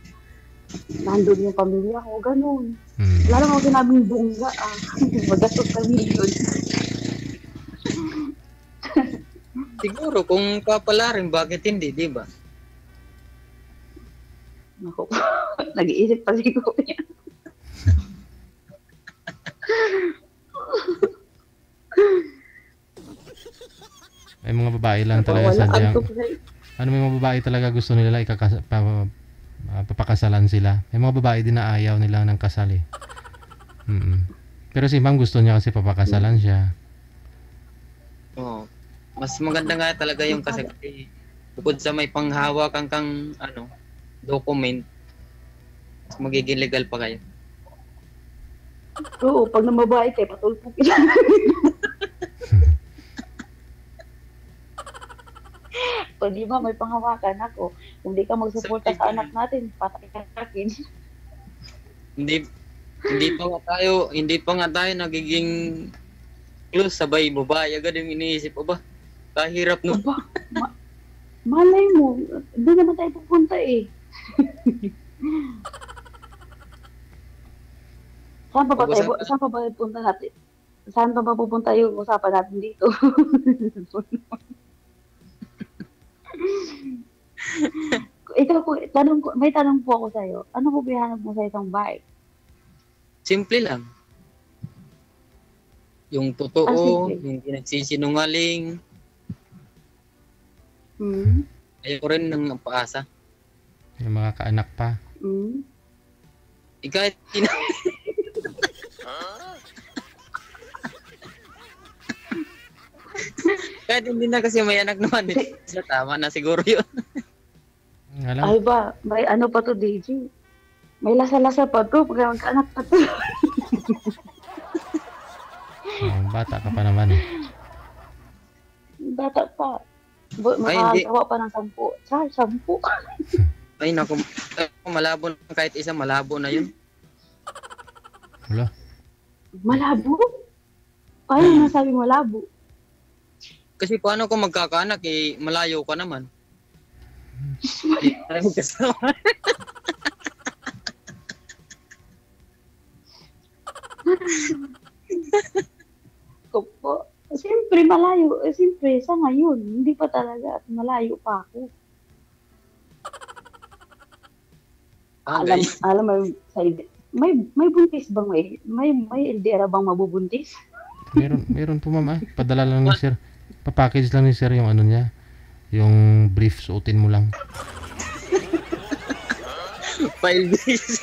nandun yung pamilya ko. Ganun. Wala naman ako sinabing bungga Magastos kami yun. Siguro, kung papalarin, bakit hindi, di ba? Naku, nag-iisip pa siguro yan. May mga babae lang talaga sadyang. May mga babae talaga gusto nila papakasalan sila. May mga babae din na ayaw nila ng kasal eh. Pero si ma'am gusto niya kasi papakasalan siya. Oo. Mas maganda nga talaga yung kasi bukod sa may panghawak kang document, mas magiging legal pa kayo. Oo, pag namabae kayo, patulpok kita. Pag di ba may panghawakan ako, kung di ka magsuporta sa anak natin, patay ka sa akin. Hindi pa nga tayo nagiging close, sabay babae agad yung iniisip ba? Kahirap no. Malay mo, doon naman tayo pupunta eh. Saan pa ba pupunta natin? Saan pa ba pupunta yung usapan natin dito? Ikaw po, may tanong po ako sa'yo. Ano po bihanap mo sa isang bike? Simple lang. Yung totoo, yung pinagsisinungaling. Ayoko rin ng paasa. Yung mga kaanak pa. Kahit kahit hindi na kasi may anak naman eh. Tama na siguro yun. Ay ba, may ano pa to, DJ? May lasa-lasa pa to, pag magkaanak pa to. Bata ka pa naman eh. Bata pa. Makagawa pa ng 10. 10. Ay naku, malabo na kahit isa, malabo na yun. Wala. Malabo? Paano nasabi malabo? Kasi paano kung magkakaanak malayo ka naman. Tayo magkasama. siyempre malayo. Siyempre, sa ngayon, hindi pa talaga at malayo pa ako. Alam mo, may buntis bang may eldera bang mabubuntis? Meron po ma'am. Padala lang ni sir. Papackage lang ni sir yung ano niya. Yung brief, suotin mo lang. File base.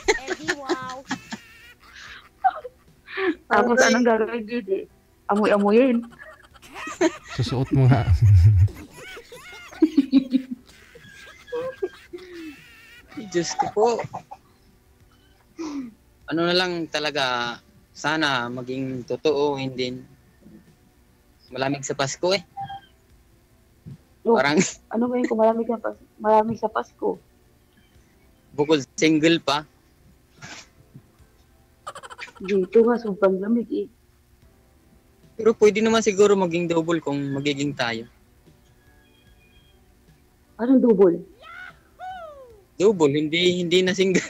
Tapos anong gagawin gid? Amoy-amoyin. Susuot mo nga. Diyos ko po. Ano na lang talaga, sana maging totoo, hindi malamig sa Pasko eh. Parang ano ba yung kung malamig sa Pasko? Bukod single pa. Dito nga, sobrang lamig eh. Pero pwede naman siguro maging double kung magiging tayo. Anong double? Double, hindi na single.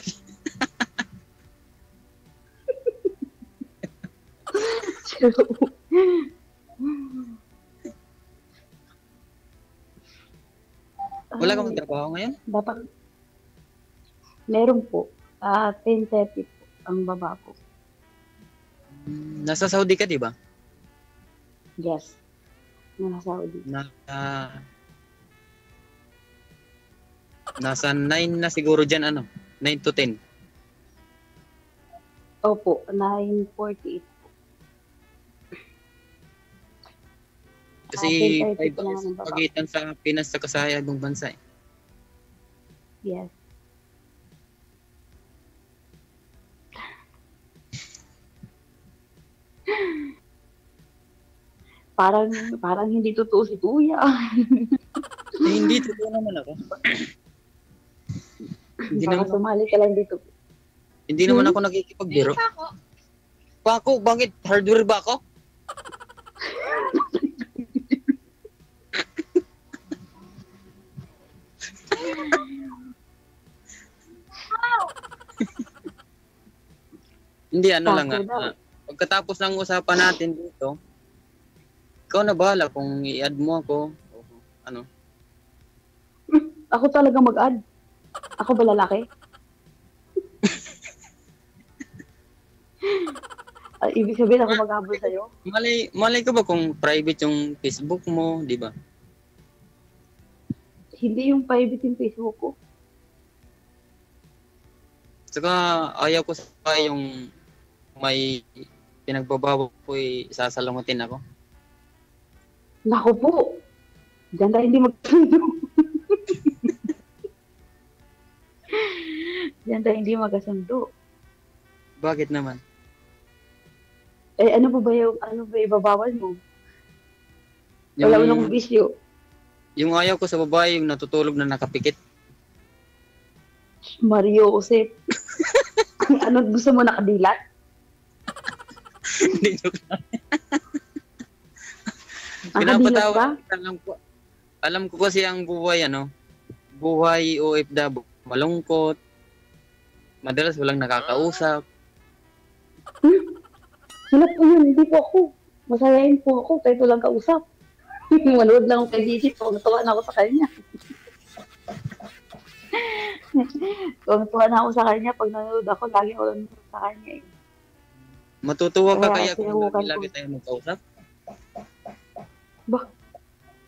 Wala kang trabaho ngayon? Dapat. Meron po. 10:30 po ang baba ko. Nasa Saudi ka, di ba? Yes. Nasa Saudi. Nasa 9 na siguro dyan, ano? 9 to 10. Opo, 9:48. Kasi 5 hours pagitan sa Pinas sa sa ibang bansa eh. Yes. Parang hindi totoo si Kuya. Hindi totoo naman ako. Hindi naman sumali ka lang dito. Hindi naman ako nakikipagbiro. Ako, bakit? Hardware ba ako? Hindi, ano lang pagkatapos ng usapan natin dito, ikaw na bahala kung i-add mo ako o ano. Ako talaga mag-add. Ako ba lalaki? Ibig sabihin ako mag-habol sa'yo? Malay ko ba kung private yung Facebook mo, di ba? Hindi yung private yung Facebook ko. Saka ayaw ko sa yung may pinagbabawal ko isasalangutin ako. Naku po! Diyan tayo hindi magkasundo. Diyan tayo hindi magkasundo. Bakit naman? Ano ba ibabawal mo? Wala mo akong bisyo. Yung ayaw ko sa babae, yung natutulog na nakapikit. Mario Jose. Ano gusto mo, nakadilat? Hindi, joke lang. Nakadilat ba? Alam ko kasi ang buhay, buhay OFW, malungkot, madalas walang nakakausap. Sila po yun, hindi po ako. Masayain po ako kahit walang kausap. Manood lang ako kay DJ, tuwa na ako sa kanya. Tuwa na ako sa kanya, pag nanood ako, lagi ako nanood sa kanya eh. Matutuwa ka kaya kung lagi tayo magkausap? Bah,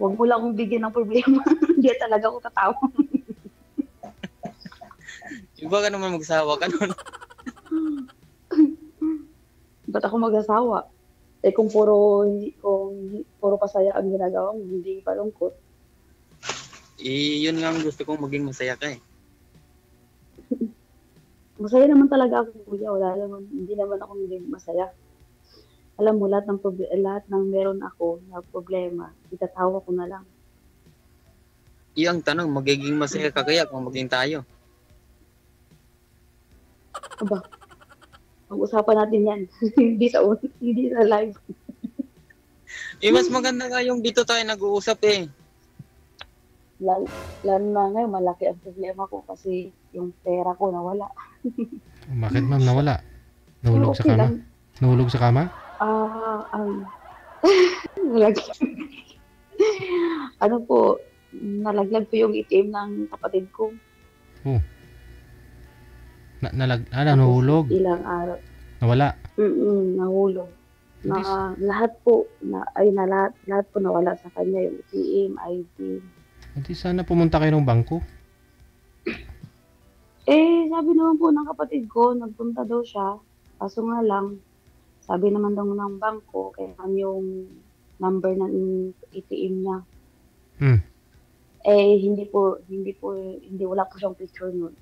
huwag mo lang akong bigyan ng problema. Hindi talaga ako tatawa. Iba ka naman magsawa ka nun. Ba't ako mag-asawa? Kung puro pasaya ang ginagawa mo, hindi pa lungkot. Yun nga ang gusto kong maging masaya ka eh. Masaya naman talaga ako, Kuya. Hindi naman ako maging masaya. Alam mo, lahat ng meron ako na problema, itatawa ko na lang. Yung tanong, magiging masaya ka kaya kung maging tayo? Aba, pag-usapan natin yan. hindi sa live. Mas maganda nga yung dito tayo nag-uusap eh. Lalo na ngayon, malaki ang problema ko kasi yung pera ko nawala. Bakit ma'am nawala? Nahulog sa kama? Nahulog sa kama? Nalaglag. Ano po, nalaglag po yung ATM ng kapatid ko. Oh. Nahulog. Ilang araw. Nawala. Nahulog. Lahat po, lahat po nawala sa kanya, yung ATM, ID. Hindi sana pumunta kayo ng bangko. Sabi naman po ng kapatid ko, nagpunta daw siya. Kaso nga lang, sabi naman daw ng bangko, kailangan yung number ng ATM niya. Wala po siyang picture nun.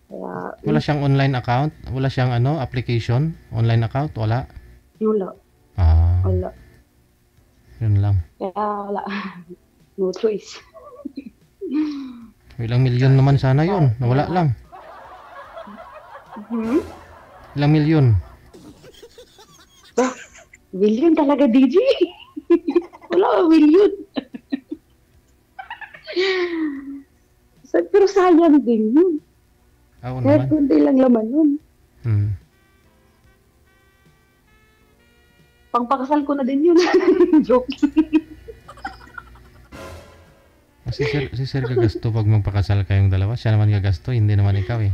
Kaya, wala siyang online account? Wala siyang application? Online account? Wala? Wala. Wala. Yun lang. Kaya wala. No choice. Ilang milyon naman sana yun. Nawala lang. Ilang milyon? Million talaga, DJ. Wala, million. Pero sayang din yun. Oo Kahit naman. kunti lang laman yun. Pangpakasal ko na din yun. Joke. Si Sir gagasto pag magpakasal kayong dalawa. Siya naman gagasto, hindi naman ikaw eh.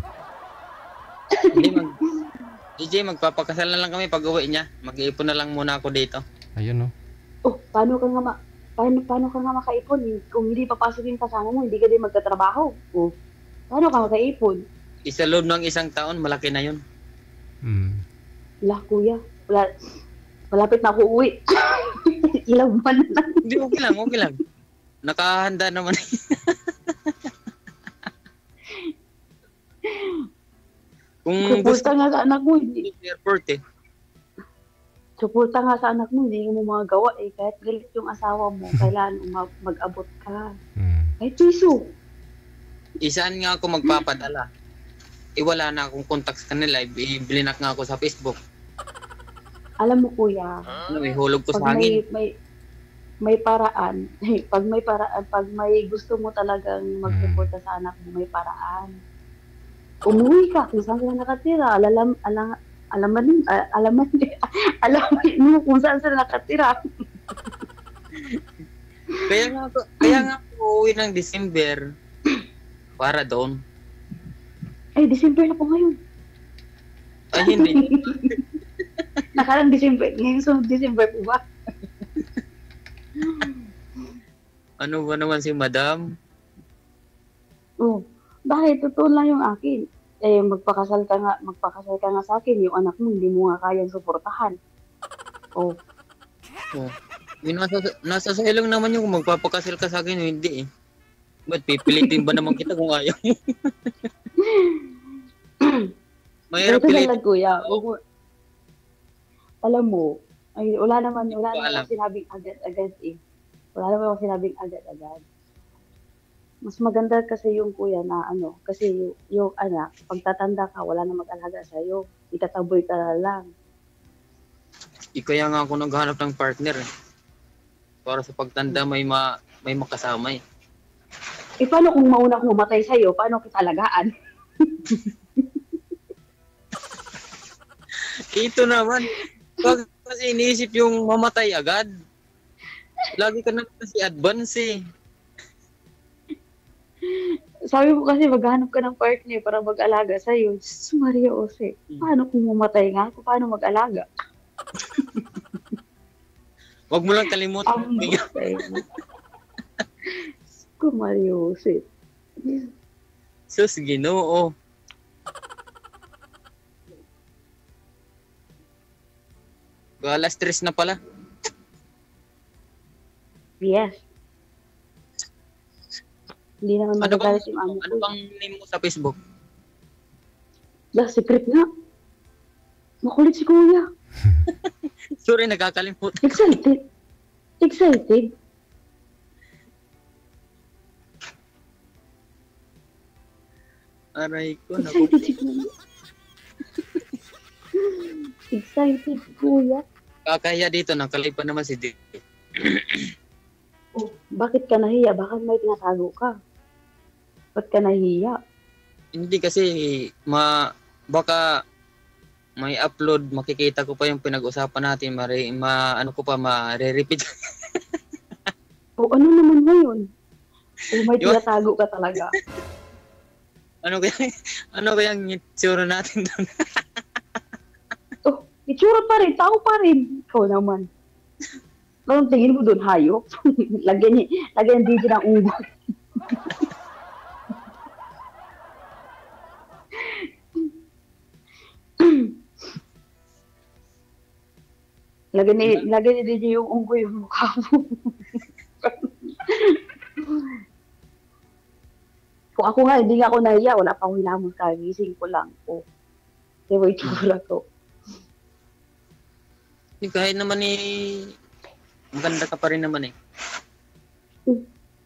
DJ, magpapakasal na lang kami pag uwi niya. Mag-iipon na lang muna ako dito. Ayun Paano ka nga makaipon? Kung hindi papasok yung kasama mo, hindi ka din magtatrabaho. Paano ka makaipon? Isa loob ng isang taon, malaki na yun. Kuya. Malapit na ako uwi. Ilang buwan na lang. Hindi, okay lang. Nakahanda naman. Suporta nga sa anak mo, hindi. Airport eh. Suporta nga sa anak mo, hindi mo magawa eh. Kahit galit yung asawa mo, kailangan mag-abot ka. Kahit piso. Isaan nga ako magpapadala. Wala na akong contact sa kanila. Bilinak nga ako sa Facebook. Alam mo kuya, hulog ko sa hangin. May paraan. Pag may gusto mo talagang magsuporta sa anak mo, may paraan. Umuwi ka kung saan sila nakatira. Alaman mo kung saan sila nakatira. Kaya nga ako uuwi ng December para doon. December na po ngayon. Ay, hindi. Nakarang December. Ngayon sa December po ba? Ano ba naman si Madam? Bakit? Totoo lang yung akin. Magpakasal ka nga sa akin. Yung anak mo, hindi mo nga kayang suportahan. Nasa sa'yo lang naman yung kung magpapakasal ka sa akin, hindi eh. Ba't pipilitin ba naman kita kung ayaw mo? Mahirap pilitin. Kuya. Alam mo, wala naman ako sinabing agad-agad eh. Wala naman ako sinabing agad-agad. Mas maganda kasi yung kuya na kasi yung anak, pagtatanda ka, wala na mag-alaga sa'yo. Itataboy ka na lang. Kaya nga ako naghanap ng partner eh. Para sa pagtanda may makasama eh. Paano kung mauna kong mamatay sa'yo? Paano kita alagaan? Ito naman. Pag kasi iniisip yung mamatay agad, lagi ka na kasi advance eh. Sabi mo kasi maghanap ka ng partner para mag-alaga sa'yo. Maria Jose, paano kung mamatay nga ako? Paano mag-alaga? Huwag mo lang kalimutan. Maria Jose. Sus, Ginoo. Alas 3 na pala. Yes. Hindi naman magagalit yung amo ko. Ano bang name mo sa Facebook? Secret nga. Makulit si kuya. Sorry, nagkakalimutan. Excited? Aray ko. Excited si kuya. Excited kuya. Kakaya dito, nakalipan naman si Dick. Bakit ka nahiya? Bakit may tinatago ka? Ba't ka nahiya? Hindi kasi, baka may upload, makikita ko pa yung pinag-usapan natin, ma-repeat. O ano naman ngayon? O may Yun. tinatago ka talaga. Ano kaya ang itsura natin doon? Oh, itsura pa rin, tao pa rin. Ikaw naman. Anong tingin mo doon, hayop? lagyan yung DJ ng ugot. lagyan ni DJ yung unggoy yung mukha mo. Kung ako nga, hindi nga ako nahiya. Wala pang hinamon ka. Gising ko lang. Oh. Diba yung tsura ko? Kahit naman maganda ka pa rin naman eh.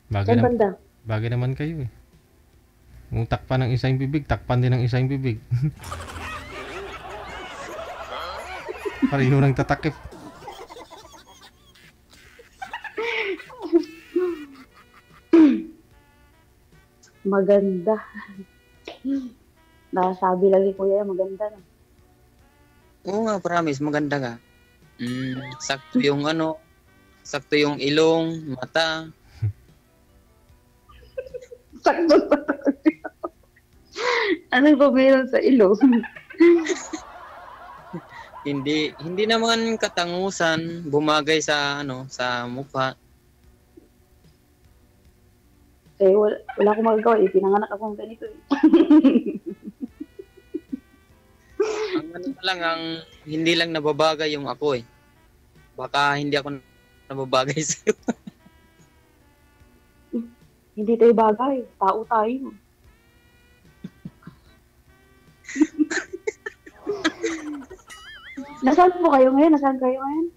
Bagay, Saan banda? bagay naman kayo eh. Kung takpan ng isa yung bibig, takpan din ng isa yung bibig. Pareho nang tatakip. Maganda. Nasabi lang ni Kuya, maganda na. Oo nga, promise, maganda ka. Sakto yung sakto yung ilong, mata. Sakto. Ano ba meron sa ilong? Hindi naman katangusan, bumagay sa sa mukha. Eh, wala akong magagawa. Pinanganak akong ganito eh. ang hindi lang nababagay yung ako eh. Baka hindi ako nababagay sa'yo. Hindi tayo bagay. Tao tayo. Nasaan po kayo ngayon? Nasaan kayo ngayon?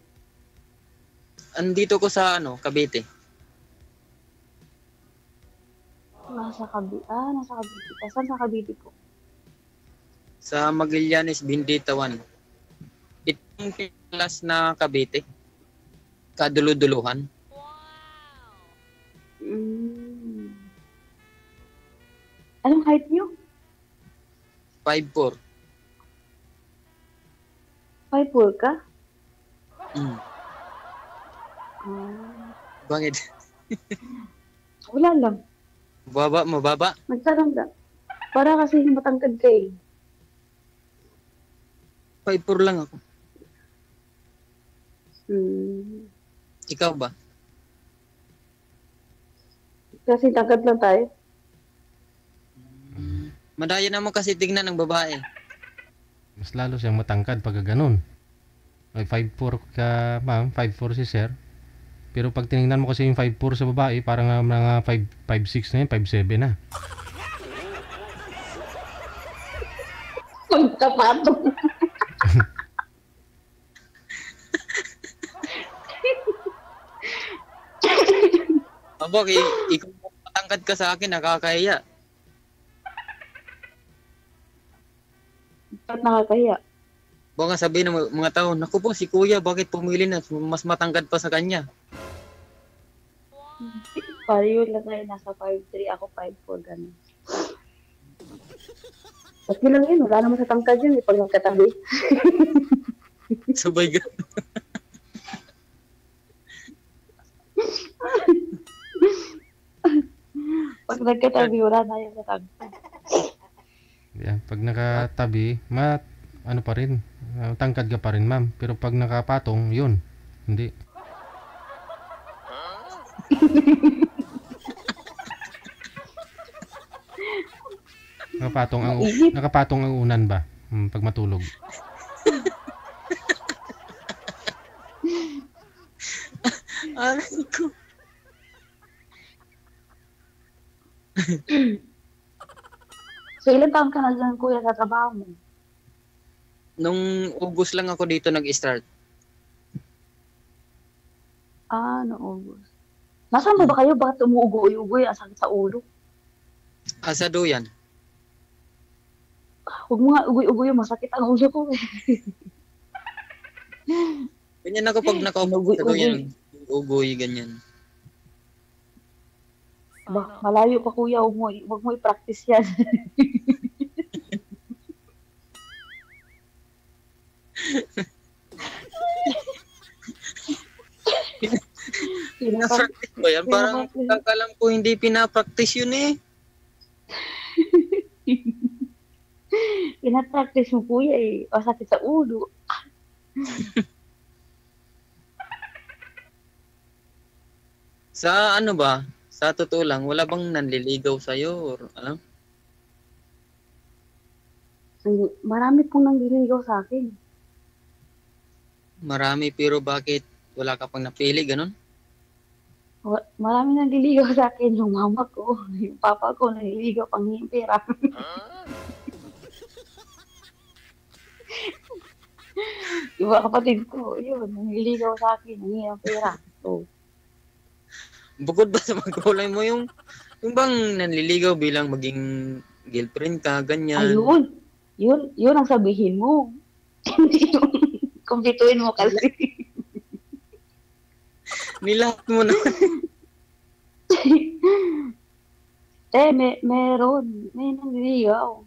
Andito ko sa Cavite. Nasa Cavite. Nasa Cavite. Saan sa Cavite po? Sa Magallanes, Binditawan. Itong class na Cavite. Kaduluduluhan. Anong height niyo? 5'4". 5'4" ka? Bakit? Wala lang. Mababa? Nagtanong ka. Para kasi matangkad ka eh. 5'4" lang ako. Ikaw ba? Kasi tangkad lang tayo. Madaya naman kasi tignan ng babae. Mas lalo siyang matangkad pag ganun. Ay 5'4 ka, ma'am, 5'4 si sir. Pero pag tinignan mo kasi yung 5'4 sa babae, parang mga 5'6 na yun, 5'7 na. Magkapatong. Abog, ikaw matangkad ka sa akin, nakakahiya. Ba't nakakahiya? Baka sabihin ng mga tao, naku po, si kuya, bakit pumili na mas matangkad pa sa kanya? Pareho lang tayo, nasa 5'3", ako 5'4", gano'n. Ba't lang yun, wala naman sa tangkad yun, pag nagkatabi. Sabay ka. Pag nagkatabi, wala na yung sa tangkad. Yeah, pag nakatabi, ano pa rin, tangkad ka pa rin, ma'am. Pero pag nakapatong, yun, hindi. Nakapatong ang unan ba? Pag matulog. Aray ko. So, ilan taon ka na dyan, kuya, sa trabaho mo? Nung August lang ako dito nag-start. No August. Nasaan ba kayo? Bakit umuugoy-ugoy? Asakit sa ulo? Sa Duyan. Huwag mo nga ugoy-ugoy, masakit ang ulo ko. Ganyan ako pag nakaupo sa Duyan. Ugoy, ganyan. Malayo pa kuya, huwag mo i-practice yan. Pina-practice ba yan? Parang kakalam ko hindi pina-practice yun eh. Pina-practice mo kuya eh. Masakit sa ulo. Sa ano ba? Sa totoo lang, wala bang nanliligaw sa'yo? Or, ano? Marami pong nangliligaw sa akin. Marami, pero bakit wala ka pang napili, ganun? Marami nangliligaw sa akin. Yung mama ko, yung papa ko, nangliligaw pang hingin pera. Yung mga kapatid ko, yun, nangliligaw sa akin, hingin pera. So, Bukod ba sa magulang mo yung bang nanliligaw bilang maging girlfriend ka, ganyan? ayun. Yun ang sabihin mo. Hindi yung kumpituin mo kasi. Nilahat mo na. Meron. May nangliligaw.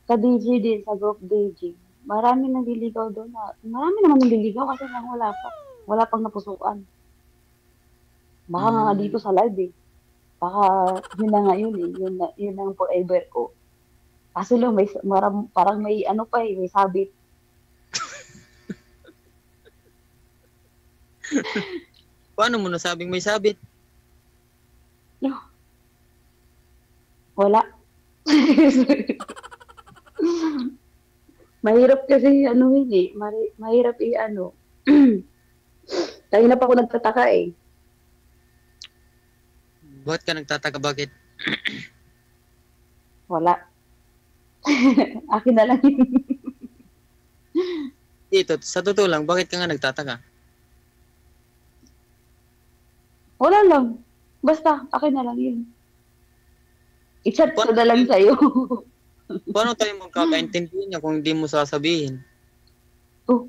Ka DJ din, sa group DJ. Marami nangliligaw doon. Marami naman nangliligaw kasi lang wala pa. Wala pang napusukan. Baka nga dito sa live eh. Baka yun na nga yun eh. Yun ang forever ko. Kaso lang, parang may ano pa eh, may sabit. Paano mo nasabing may sabit? No. Wala. Mahirap kasi ano yun eh. Mahirap ano. Tayo na pa ako nagtataka eh. Bakit ka nagtataka? Bakit? Wala. Akin na lang yun. Dito, sa totoo lang, bakit ka nga nagtataka? Wala lang. Basta, akin na lang yun. I-chat ko na lang sa'yo. Paano tayo magkakaintindihan niya kung hindi mo sasabihin?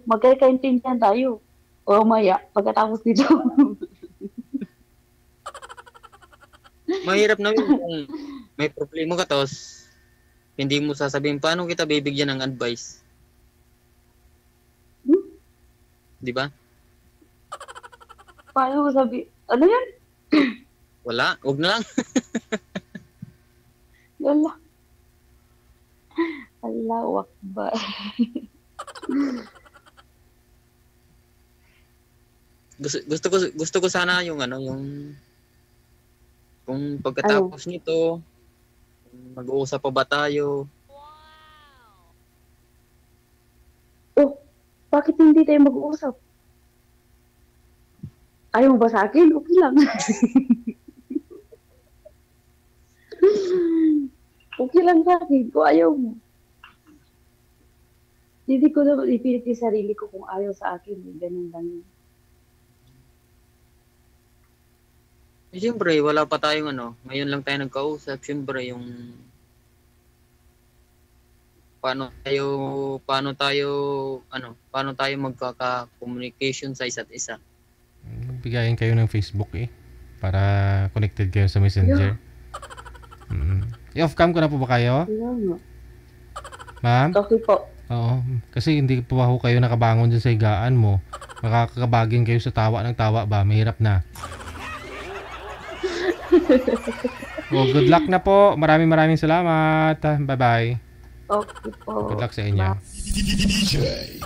Magkakaintindihan tayo. O maya, pagkatapos dito. Mahirap na yun kung may problema ka tapos hindi mo sasabihin. Paano kita bibigyan ng advice? Di ba? Paano mo sabi? Ano yan? Wala, huwag na lang. Wala. Allahu Akbar. gusto ko sana yung ano, yung kung pagkatapos nito mag-uusap pa ba tayo? Bakit hindi tayo mag-uusap? Ayaw mo ba sa akin? Okay lang. Okay lang sa akin kung ayaw mo. Hindi ko naman ipilit yung sarili ko kung ayaw sa akin. Ganun lang yun. Siyempre, wala pa tayong ano. Ngayon lang tayo nagkausap. Siyempre, yung paano tayo magkaka-communication sa isa't isa. Bigayin kayo ng Facebook eh. Para connected kayo sa Messenger. I-off-cam ko na po ba kayo? Ma'am? Okay po. Oo. Kasi hindi po ba kayo nakabangon dyan sa higaan mo. Makakabagin kayo sa tawa ng tawa ba? Mahirap na. Good luck na po. Maraming salamat. Bye-bye. Okay po. Good luck sa inyo. DJ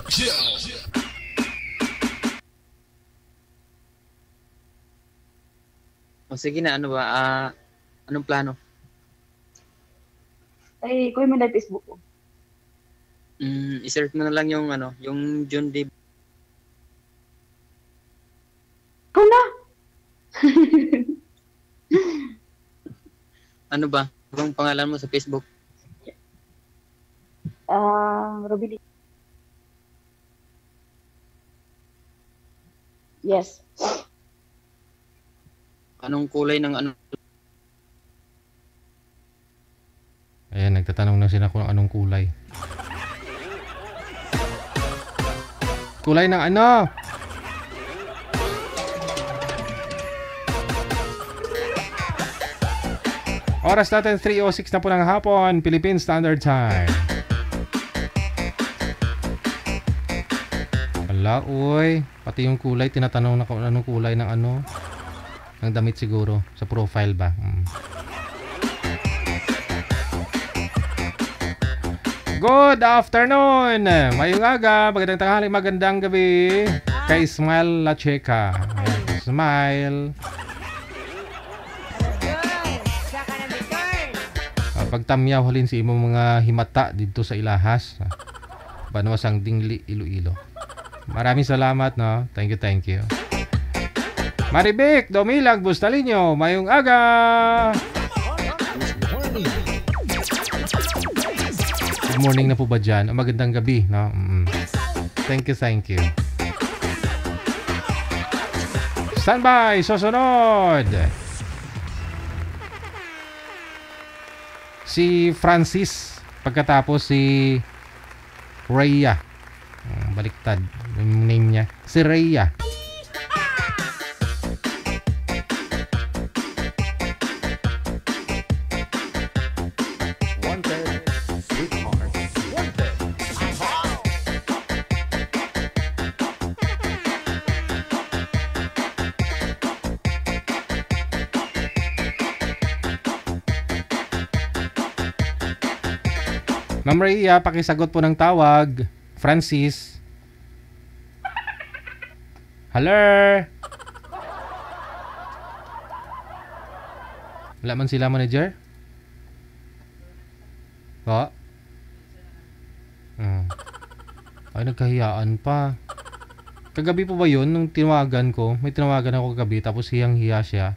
Jill. Sige na, ano ba? Anong plano? Ay, kuya mo na Facebook ko. I-search mo na lang yung ano, yung John D. Ikaw na! Ano ba? Anong pangalan mo sa Facebook? Robili. Yes. Anong kulay ng ano? Ayan, nagtatanong na sila kung anong kulay. Kulay ng ano? Oras natin 3:06 na po ng hapon, Philippine Standard Time. Wala, uy. Pati yung kulay, tinatanong na kung anong kulay ng ano. Ng damit siguro. Sa profile ba? Good afternoon! Mayong aga, magandang tanghali, magandang gabi. Kay Smile La Checa. Ayan, Smile. Pagtamyaw halin si imong mga himata dito sa ilahas. Banwasang Dingli, Iloilo. Maraming salamat, no? Thank you. Maribek, Domilag, Bustalinyo, mayong aga! Good morning na po ba dyan? Magandang gabi, no? Thank you. Standby, susunod! Si Francis, pagkatapos si Rhea. Baliktad yung name niya. Si Rhea. Ma'am Rhea, pakisagot po ng tawag. Francis. Hello? Wala man sila, manager? Po? Ay, nagkahiyaan pa. Kagabi po ba yun? Nung tinawagan ko, may tinawagan ako kagabi, tapos hiyang-hiya siya.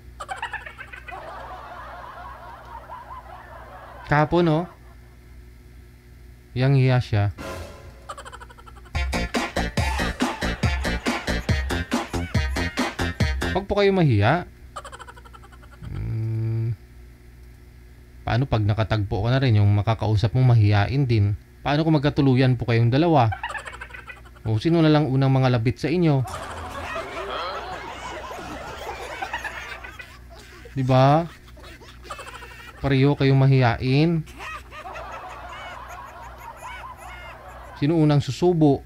Kahapon, no? Hiyang-hiya siya. Huwag po kayo mahiya. Paano pag nakatagpo ka na rin, yung makakausap mong mahiyain din? Paano kung magkatuluyan po kayong dalawa? O sino na lang unang mga labit sa inyo? Diba? Pareho kayong mahiyain. Sino unang susubo?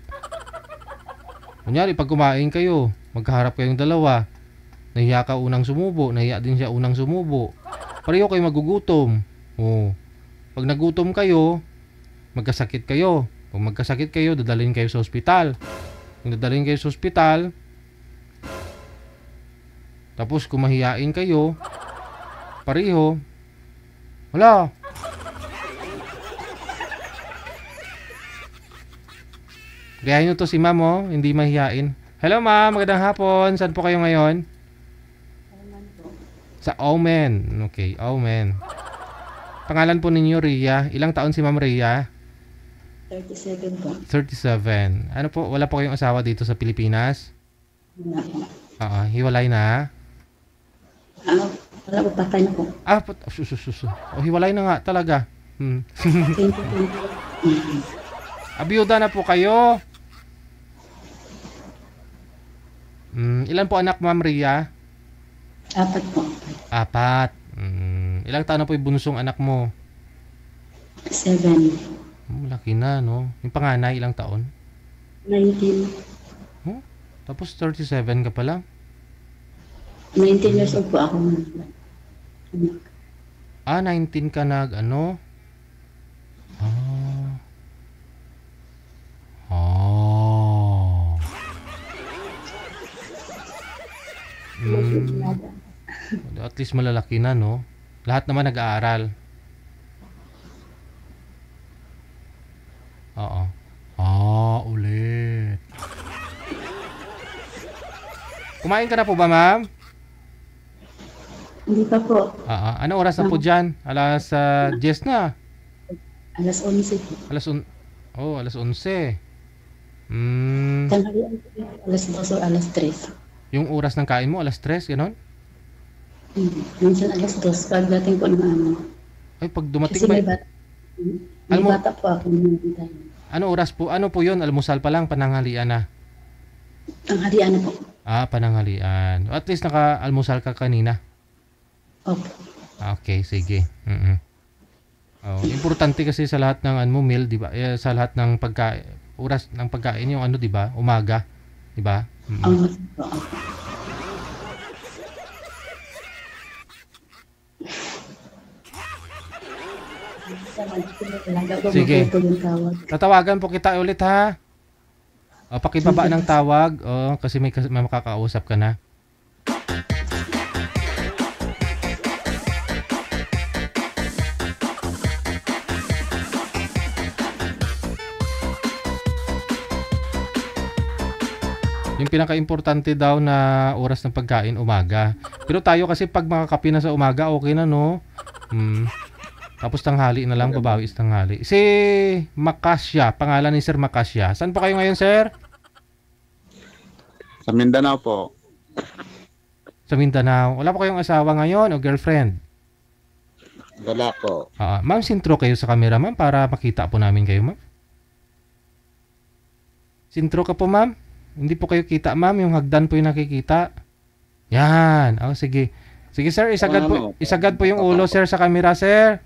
Kunyari, pag kumain kayo, magkaharap kayong dalawa. Nahiya ka unang sumubo, nahiya din siya unang sumubo. Pareho kayo magugutom. Pag nagutom kayo, magkasakit kayo. Pag magkasakit kayo, dadalhin kayo sa ospital. Kung dadalhin kayo sa ospital, tapos kung mahiyain kayo, pareho, wala. Gayahin nyo to si ma'am, oh, hindi mahiyain. Hello ma'am, magandang hapon. Saan po kayo ngayon? Sa Omen. Okay, Omen. Pangalan po ninyo, Rhea. Ilang taon si ma'am Rhea? 37 po. 37. Ano po, wala po kayong asawa dito sa Pilipinas? Wala. Hiwalay na? Wala po, patay na po. Hiwalay na nga talaga. Abiyuda na po kayo? Ilan po anak, ma'am Rhea? 4 po. 4. Ilang taon na po yung bunsong anak mo? 7. Laki na, no? Yung panganay, ilang taon? 19. Tapos 37 ka pa lang? 19 years old po ako. 19 ka ano? At least malalaki na, no? Lahat naman nag-aaral. Oo. Ulit. Kumain ka na po ba, ma'am? Hindi pa po. Anong oras na po dyan? Alas 10 na. Alas 11 po. Alas 11. Tanghalian po, alas 2 o alas 3. Yung oras ng kain mo, alas 3, gano'n? Minsan alas 2, pagdating po ng ano. Ay, pag dumating Kasi ba? may bata po ako. Ano oras po? Ano po yun? Almusal pa lang, pananghalian na? Tanghalian na po. Pananghalian. At least naka-almusal ka kanina? Opo. Okay, sige. Importante kasi sa lahat ng meal, di ba? Sa lahat ng oras ng pagkain yung di ba? Umaga. Di ba? Sige. Tatawagan po kita ulit ha. O, pakibaba ng tawag. O, kasi may makakausap ka na. Yung pinaka-importante daw na oras ng pagkain, umaga. Pero tayo kasi pag makakape na sa umaga, okay na, no? Tapos tanghali na lang, babawi is tanghali. Si Makasya, pangalan ni Sir Makasya. Saan po kayo ngayon, sir? Sa Mindanao po. Sa Mindanao. Wala po kayong asawa ngayon o girlfriend? Wala po. Ma'am, sintro kayo sa camera, ma'am, para makita po namin kayo, ma'am. Sintro ka po, ma'am. Hindi po kayo kita, ma'am. Yung hagdan po yung nakikita. Yan. Sige. Sige, sir. Isagad po yung ulo, sir, sa camera, sir.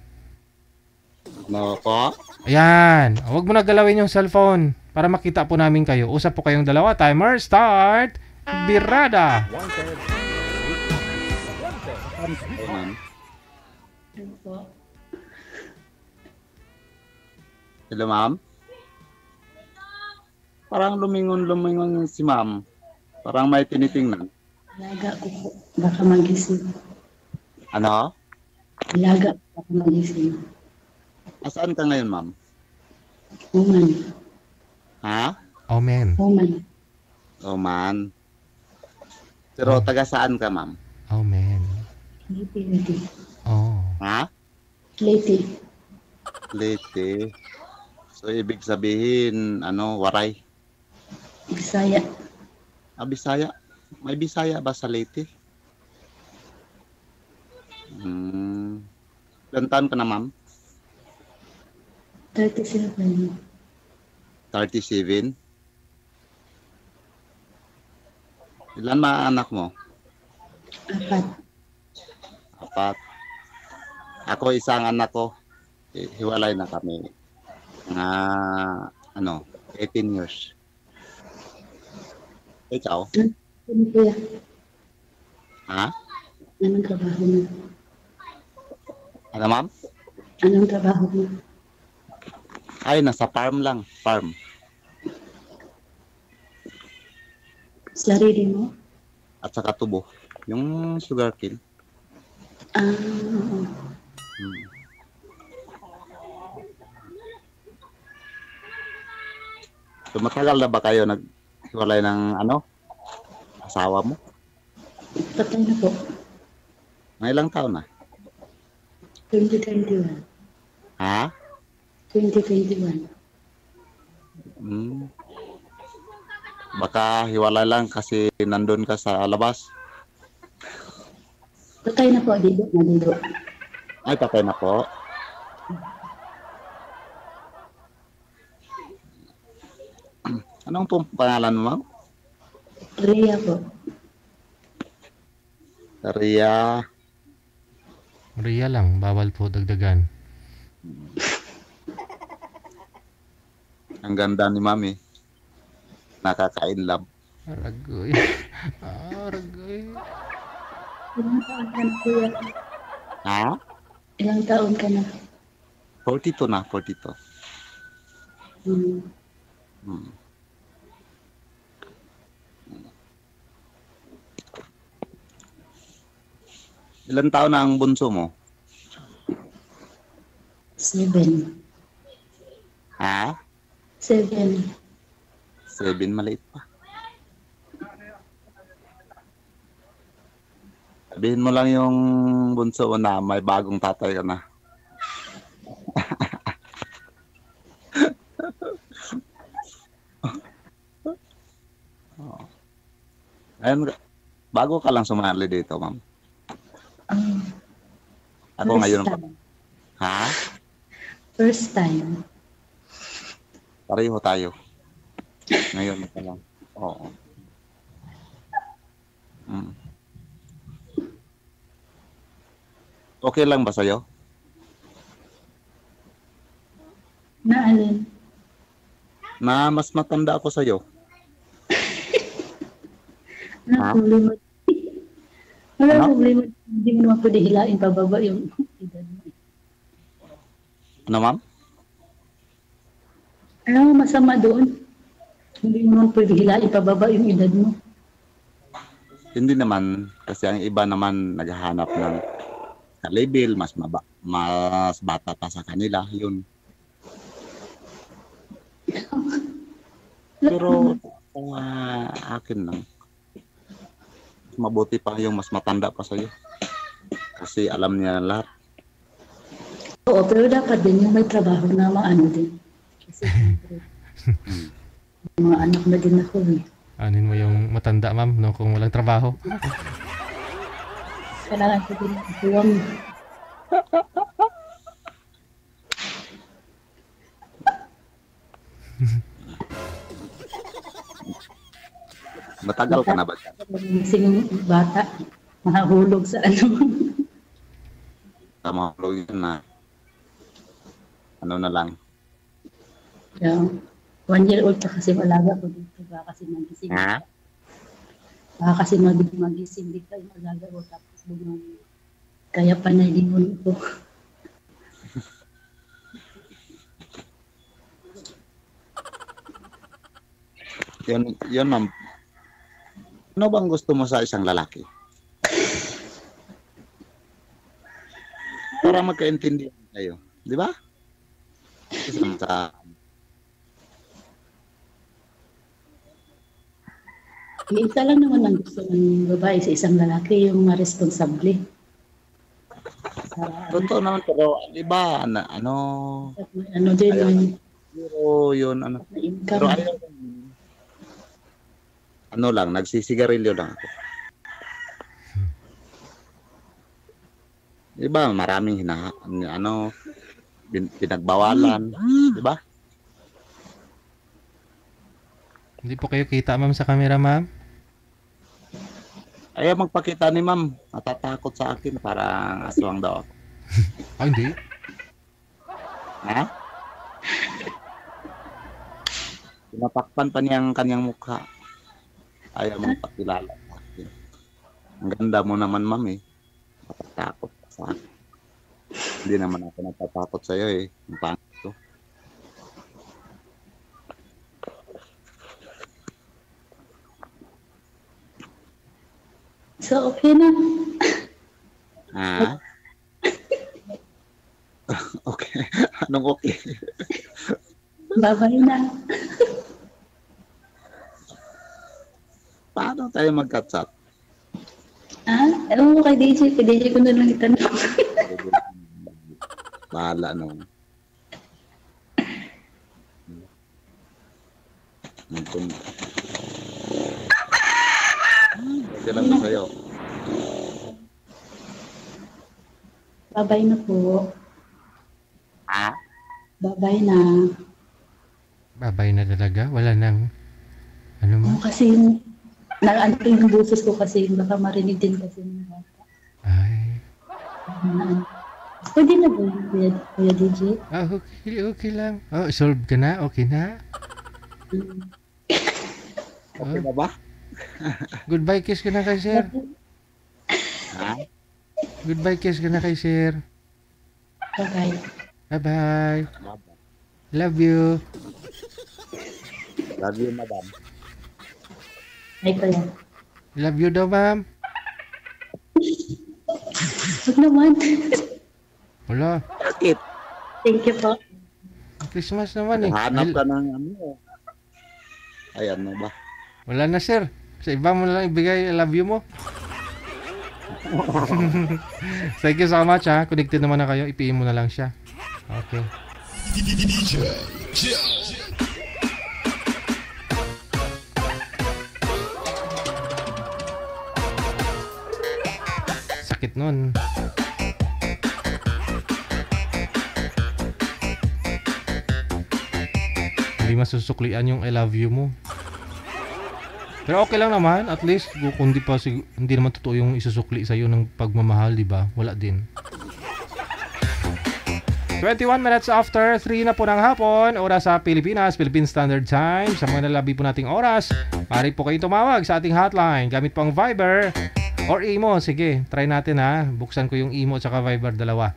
Ano po? Ayan. Huwag mo na galawin yung cellphone para makita po namin kayo. Usap po kayong dalawa. Timer, start. Birada. Hello, ma'am? Parang lumingon si ma'am. Parang may tinitingnan. Ilaga ko po. Baka magising. Ano? Ilaga ko. Baka magising. Asaan ka ngayon, ma'am? Oman. Ha? Oman. Oman. Pero taga saan ka, ma'am? Oman. Leyte. Oh. Ha? Leyte. Leyte. So, ibig sabihin, Waray? Bisaya. Bisaya? May Bisaya ba sa Leyte? Ilan taon ka na, ma'am? 37. 37? Ilan mga anak mo? 4. Ako, isang anak ko. Hiwalay na kami. 18 years. Ikaw? Ano kuya? Ha? Anong trabaho mo? Ano, ma'am? Anong trabaho mo? Ay, nasa farm lang. Farm. Sarili mo? At saka tubo. Yung sugarcane. Oo. So, matagal na ba kayo naghiwalay ng asawa mo? Patay na po. May ilang taon na? 2021. Ha? 2021. Baka hiwalay lang kasi nandun ka sa labas. Patay na po, Dido. Ay, patay na po. Anong pong pangalan mo, ma'am? Rhea po. Rhea lang. Bawal po dagdagan. Ang ganda ni mami. Nakaka-inlove. Aragoy. Aragoy. Ilang taon ka na, kuya? Ha? Ilang taon ka na? 42 na, 42. Ilan taon na ang bunso mo? 7. Ha? 7. 7, maliit pa. Sabihin mo lang yung bunso mo na may bagong tatay ka na. Ayun, bago ka lang sumali dito, ma'am. Ako ngayon. Ha? First time. Pareho tayo. Ngayon pa lang. Oo. Okay lang ba sa'yo? Na alin? Na mas matanda ako sa'yo. Wala Ha? problema. Wala Ano? problema. Hindi mo naman pwede hilain pababa yung edad mo. Ano, ma'am? Ano masama doon? Hindi mo naman pwede hilain pababa yung edad mo. Hindi naman. Kasi ang iba naman naghahanap ng ka-label, mas bata pa sa kanila. Yun. Pero akin lang. Mabuti pa yung mas matanda pa sa'yo. Kasi alam niya lahat. Oo, pero dapat din yung may trabaho na maano din. Kasi siyempre, mga anak na din ako eh. Anin mo yung matanda, ma'am, no, kung walang trabaho. Kailangan ko din ang tuwang. Matagal ka na ba? Sing bata, mahahulog sa ano. Tama ko yun na. Ano na lang. Yung 1 year old pa kasi malaga ko dito. Baka kasi magising. Ha? Baka kasi magising dito yung alaga ko. Tapos bumang kaya pa na lingon ko. Yun ma'am. Ano bang gusto mo sa isang lalaki? Para magkaintindihan kayo. Di ba? Sa Isa lang naman ang gusto ng babae sa isang lalaki, yung responsable. totoo naman, pero di ba, ano, Ano din ayaw, yung pero yun, ano, income. pero ayaw, ano lang, nagsisigarilyo lang ako. Di ba, maraming pinagbawalan, di ba? Hindi po kayo kita, ma'am, sa camera, ma'am? Ayaw magpakita ni ma'am, natatakot sa akin, parang aswang daw ako. Ah, hindi. Ha? Pinatakpan pa niya ang kanyang mukha. Ayaw magpakilala sa akin. Ang ganda mo naman, ma'am, eh. Natatakot ka sa akin. Hindi naman ako natatakot sa'yo, eh. Ang pangit ko. So, okay na. Ha? Okay. Anong okay? Babay na. Paano tayo mag-catch-up? Ewan ko kay DJ. Kay DJ ko na lang itanong. Bahala naman. Okay lang na sa'yo. Babay na po. Ha? Babay na. Babay na talaga? Wala nang... Ano mo? Kasi naano yung boses ko kasi baka marinig din kasi ng bata. Ay. Pwede na ba Kuya DJ? Ah, okay lang. Oh, solve ka na? Okay na? Okay na ba? Goodbye kiss ka na kay sir. Ha? Goodbye kiss ka na kay sir. Bye-bye. Bye-bye. Love you. Love you, madam. Ay, Kuya. Love you daw, ma'am. Huwag naman. Wala. Bakit? Thank you po. Christmas naman eh. Hanap ka ng ano. Ay, ano ba? Wala na, sir. Sa iba mo na lang ibigay I love you mo. Thank you so much, ha. Connected naman na kayo. I-PM mo na lang siya. Okay. DJ Jill. Sakit nun. Hindi masusuklian yung I love you mo. Pero okay lang naman, at least kung hindi naman totoo yung isusukli sa iyo ng pagmamahal, di ba? Wala din. 21 minutes after 3 na po ng hapon, oras sa Pilipinas, Philippine Standard Time. Sa mga nalabi po nating oras, maaari po kayo tumawag sa ating hotline gamit po ang Viber or Imo. Sige, try natin ha. Buksan ko yung Imo at saka Viber, dalawa.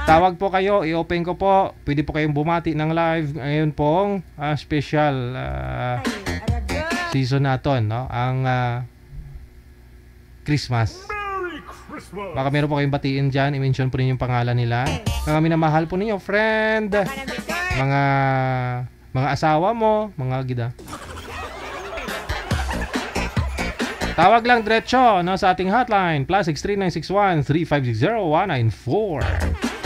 Tawag po kayo, i-open ko po. Pwede po kayong bumati ng live ngayon pong special season natin, no? Ang Christmas. Baka meron po kayong batiin dyan, i-mention po ninyo yung pangalan nila. Mga minamahal po ninyo, friend, mga asawa mo, mga gida. Tawag lang diretso, no, sa ating hotline, +63 961 3560 194.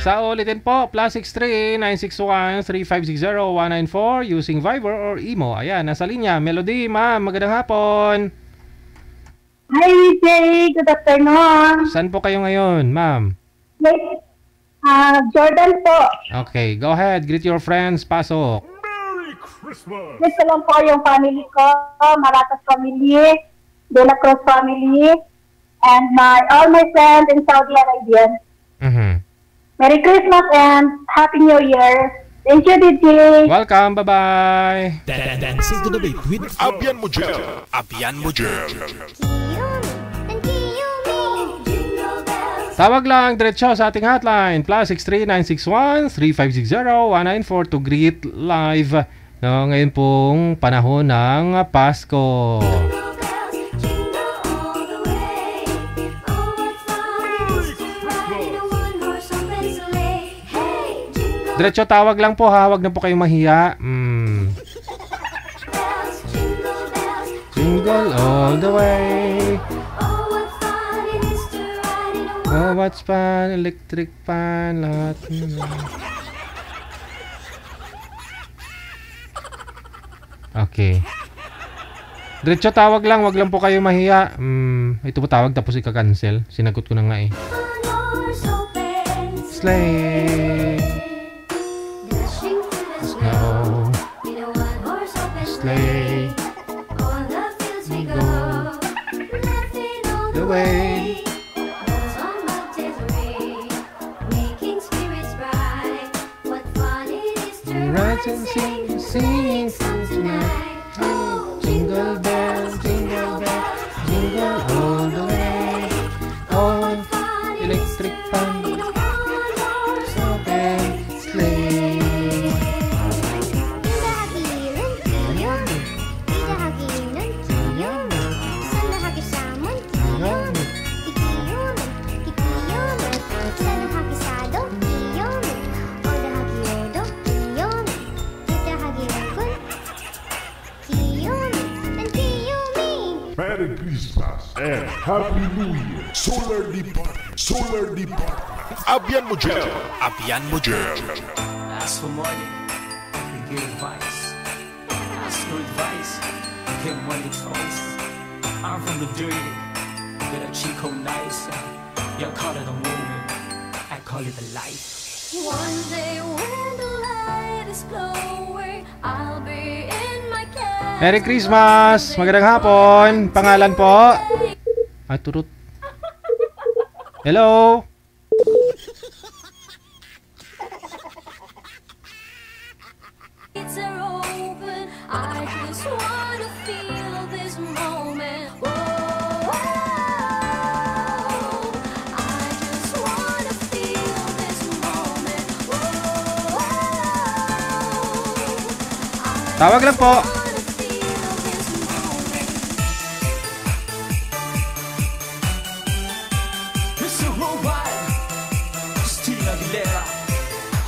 Sa ulitin po, +63 961 3560 194 using Viber or Imo. Ayan, nasa linya. Melody, ma'am. Magandang hapon. Hi, Jay. Good afternoon. Saan po kayo ngayon, ma'am? Jordan po. Okay, go ahead. Greet your friends. Pasok. Gusto lang po yung family ko, Maratas family, De La Cruz family, and all my friends in Saudi Arabia. Merry Christmas and Happy New Year. Thank you, DJ. Welcome. Bye-bye. Dancing to the beat with Abian Mujel. Abian Mujel. Tawag lang diretso sa ating hotline, +63 961 3560 194 to greet live, no, ngayon pong panahon ng Pasko. Diretso tawag lang po ha, wag na po kayong mahiya. Jingle all the way. Oh, what's fun, electric fan, lahat. Okay. Diretso tawag lang, wag lang po kayo mahiya. Ito po tawag tapos ika-cancel. Sinagot ko na nga eh. Sleigh. Snow. Sleigh. Go. The way. Rise and sing, singing tonight. Jingle bells, jingle all the way. Oh, electric fan, open sleigh. Merry Christmas and Happy New Year. Solar Department. Solar Department. Abian Mujel. Abian Mujel. Ask for money, you get advice. Ask no advice, you get money twice. I'm from the dirty, with a Chico nice. You call it a moment, I call it a life. One day when the light is glowing, I'll be in my cabin. Merry Christmas! Magandang hapon! Pangalan po? Ay, turut. Hello? It's open. I just wanna feel this moment. Whoa, I just wanna feel this moment. Tawag lang po. Mr. Worldwide, Christina Aguilera,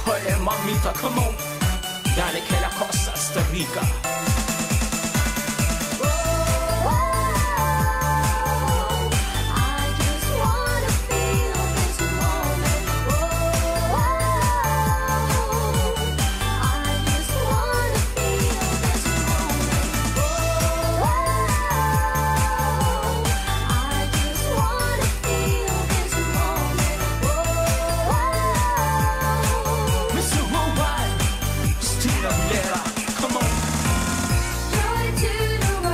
Hola mamita, come on, dale que la cosa está rica.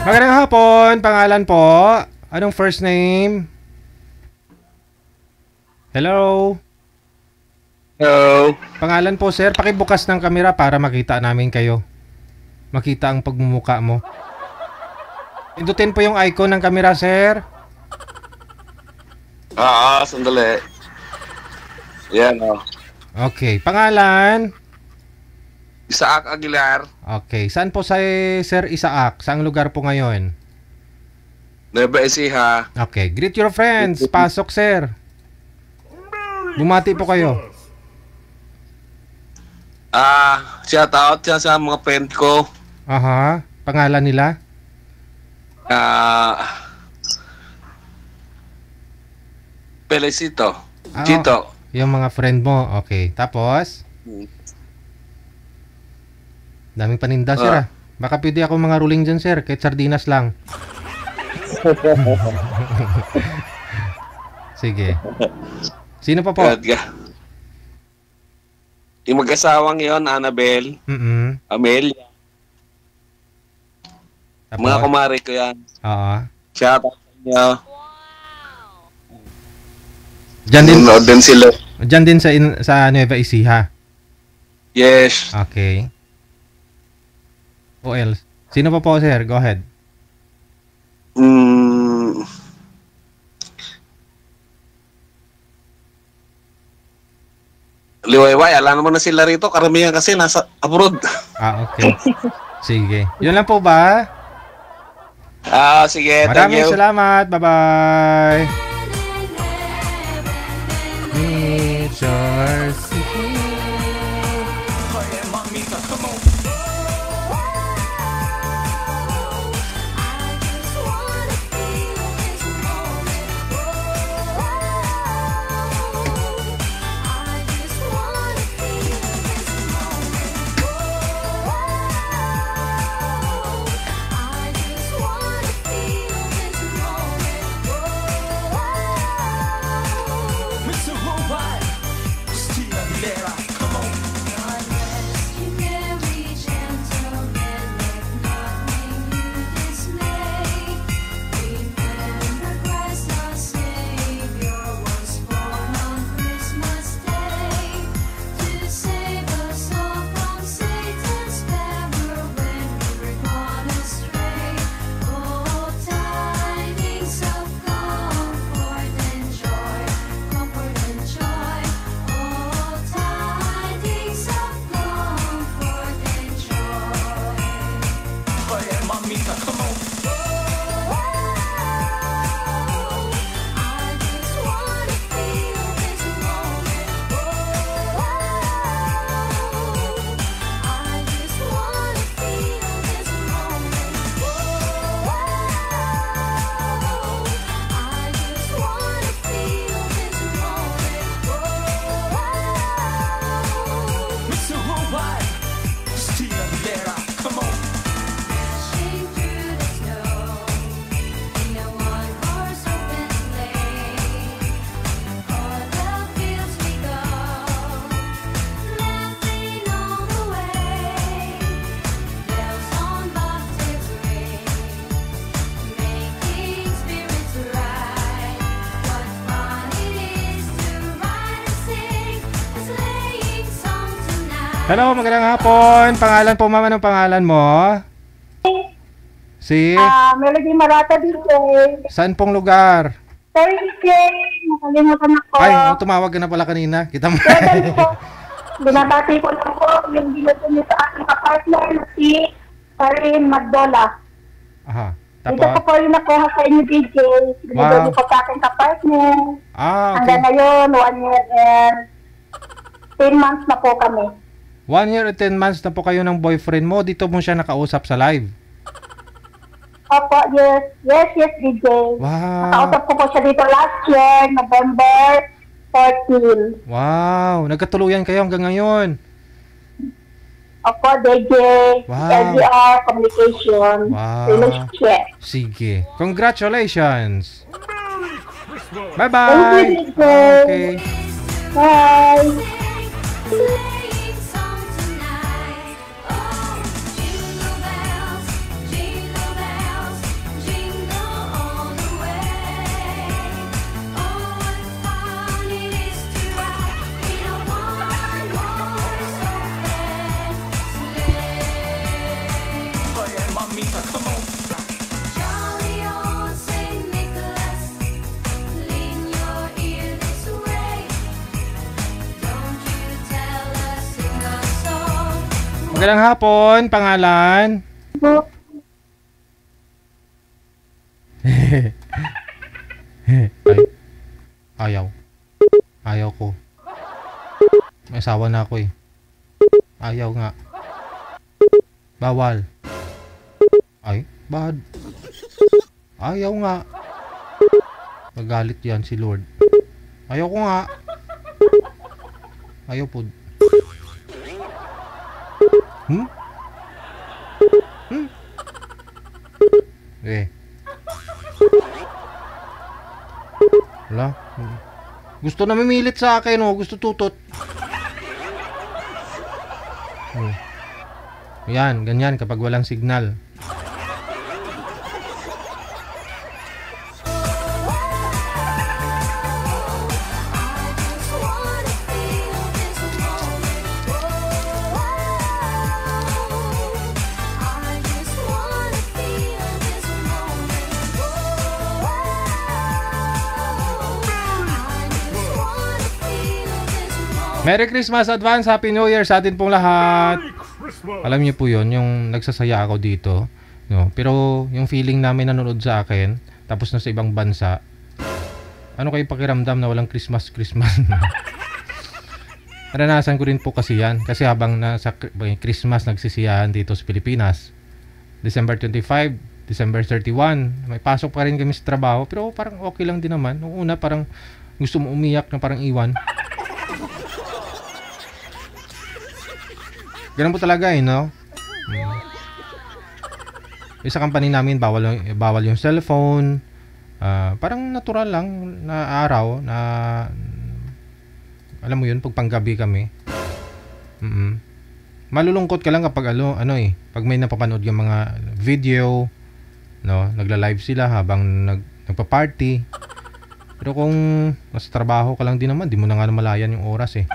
Magandang hapon. Pangalan po? Anong first name? Hello? Hello? Pangalan po, sir. Pakibukas ng kamera para makita namin kayo. Makita ang pagmumuka mo. Pindutin po yung icon ng kamera, sir. Sandali. Yan, Okay. Pangalan? Isaac Aguilar. Okay. Saan po sa Sir Isaac? Saang lugar po ngayon? Nueva Ecija. Okay. Greet your friends. Pasok, sir. Bumati po kayo. Shout out siya sa mga friend ko. Aha. Pangalan nila? Felicito. Chito. Yung mga friend mo. Okay. Tapos? Daming paninda, sir. Baka pwede ako mga ruling dyan, sir. Kahit sardinas lang. Sige. Sino pa po? Yung mag-asawang yon, Annabel. Amelia. Tapos? Mga kumari ko yan. Oo. Shout out nyo. Diyan din, din sila. Diyan din sa Nueva Ecija. Yes. Okay. Who else? Sino pa po, sir? Go ahead. Liwayway, alam naman na sila rito. Karamihan kasi nasa abroad. Okay. Sige. Yun lang po ba? Sige. Maraming thank you. salamat. Bye-bye. Meet your Hello, magandang hapon. Pangalan po, ma'am, anong pangalan mo? Si? Melody Marata DJ. Saan pong lugar? Sorry DJ, nakalimutan ako. Ay, tumawag ka na pala kanina. Kita mo. Binabati ko lang po yung binuto niyo sa aking partner na si Karin Magdola. Aha. Dito po po yung nakuha sa inyo DJ. Binigyan niyo po sa aking kapartner. Okay. Hanggang ngayon, 1 year and 10 months na po kami. 1 year and 10 months na po kayo ng boyfriend mo. Dito mo siya nakausap sa live. Opo, yes. Yes, DJ. Wow. Nakausap ko po siya dito last year, November 14. Wow. Nagkatuluyan kayo hanggang ngayon. Opo, DJ. Wow. LDR, communication, relationship. Sige. Congratulations. Bye-bye. Thank you, DJ. Okay. Bye. Magandang hapon, pangalan? Ay, ayaw ko. May asawa na ako eh. Ayaw nga. Bawal. Ay, bad. Ayaw nga. Magalit yan si Lord. Ayaw ko nga. Ayaw po. Eh. Wala. Gusto na mimilit sa akin, oh. Gusto tutot. Yan, ganyan kapag walang signal. Merry Christmas advance, Happy New Year sa atin pong lahat. Alam niyo po yun, yung nagsasaya ako dito, no? Pero yung feeling namin nanonood sa akin, tapos na sa ibang bansa, ano kayo pakiramdam na walang Christmas? Naranasan ko rin po kasi yan, kasi habang nasa Christmas nagsisiyahan dito sa Pilipinas, December 25, December 31, may pasok pa rin kami sa trabaho, pero parang okay lang din naman. Nung una parang gusto mo umiyak na parang iwan. Ganun po talaga eh, no? Sa company namin, bawal yung cellphone. Parang natural lang na araw na alam mo yun, pag panggabi kami. Malulungkot ka lang kapag pag may napapanood yung mga video, no? Nagla-live sila habang nagpa-party. Pero kung nasa trabaho ka lang din naman, di mo na nga namalayan yung oras eh.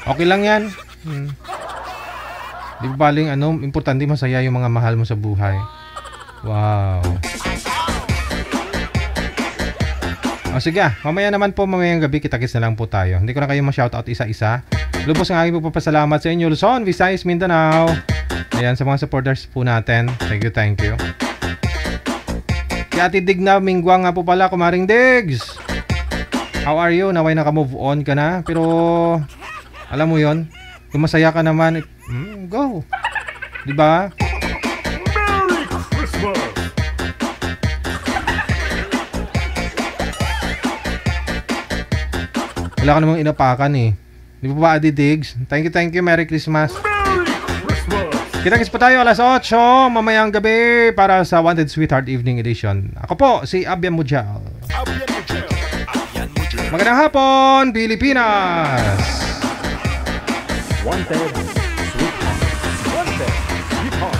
Okay lang yan. Di ba baling importante masaya yung mga mahal mo sa buhay. Wow. Sige, mamaya naman po, mamayang gabi, kita-kits na lang po tayo. Hindi ko na kayo ma-shoutout isa-isa. Lubos ang aking pagpapasalamat sa inyo, Luzon, Visayas, Mindanao. Ayan, sa mga supporters po natin. Thank you. Si Ate Dig na, Mingguang nga po pala, Kumaring Digs. How are you? Naway naka-move on ka na. Pero alam mo yon, kung masaya ka naman, go. Diba? Merry Christmas! Wala ka namang inapakan eh. Di ba Adi Diggs? Thank you. Merry Christmas. Kita-kits pa tayo alas 8 mamayang gabi para sa Wanted Sweetheart Evening Edition. Ako po, si Abian Mujal. Magandang hapon, Pilipinas! Wanted Sweetheart. Wanted Sweetheart.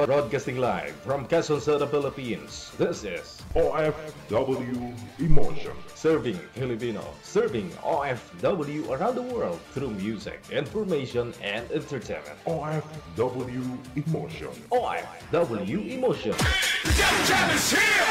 Broadcasting live from Quezon City, Philippines. This is OFW Emotion. Serving Filipino, serving OFW around the world through music, information, and entertainment. OFW Emotion. OFW Emotion. Jam is here!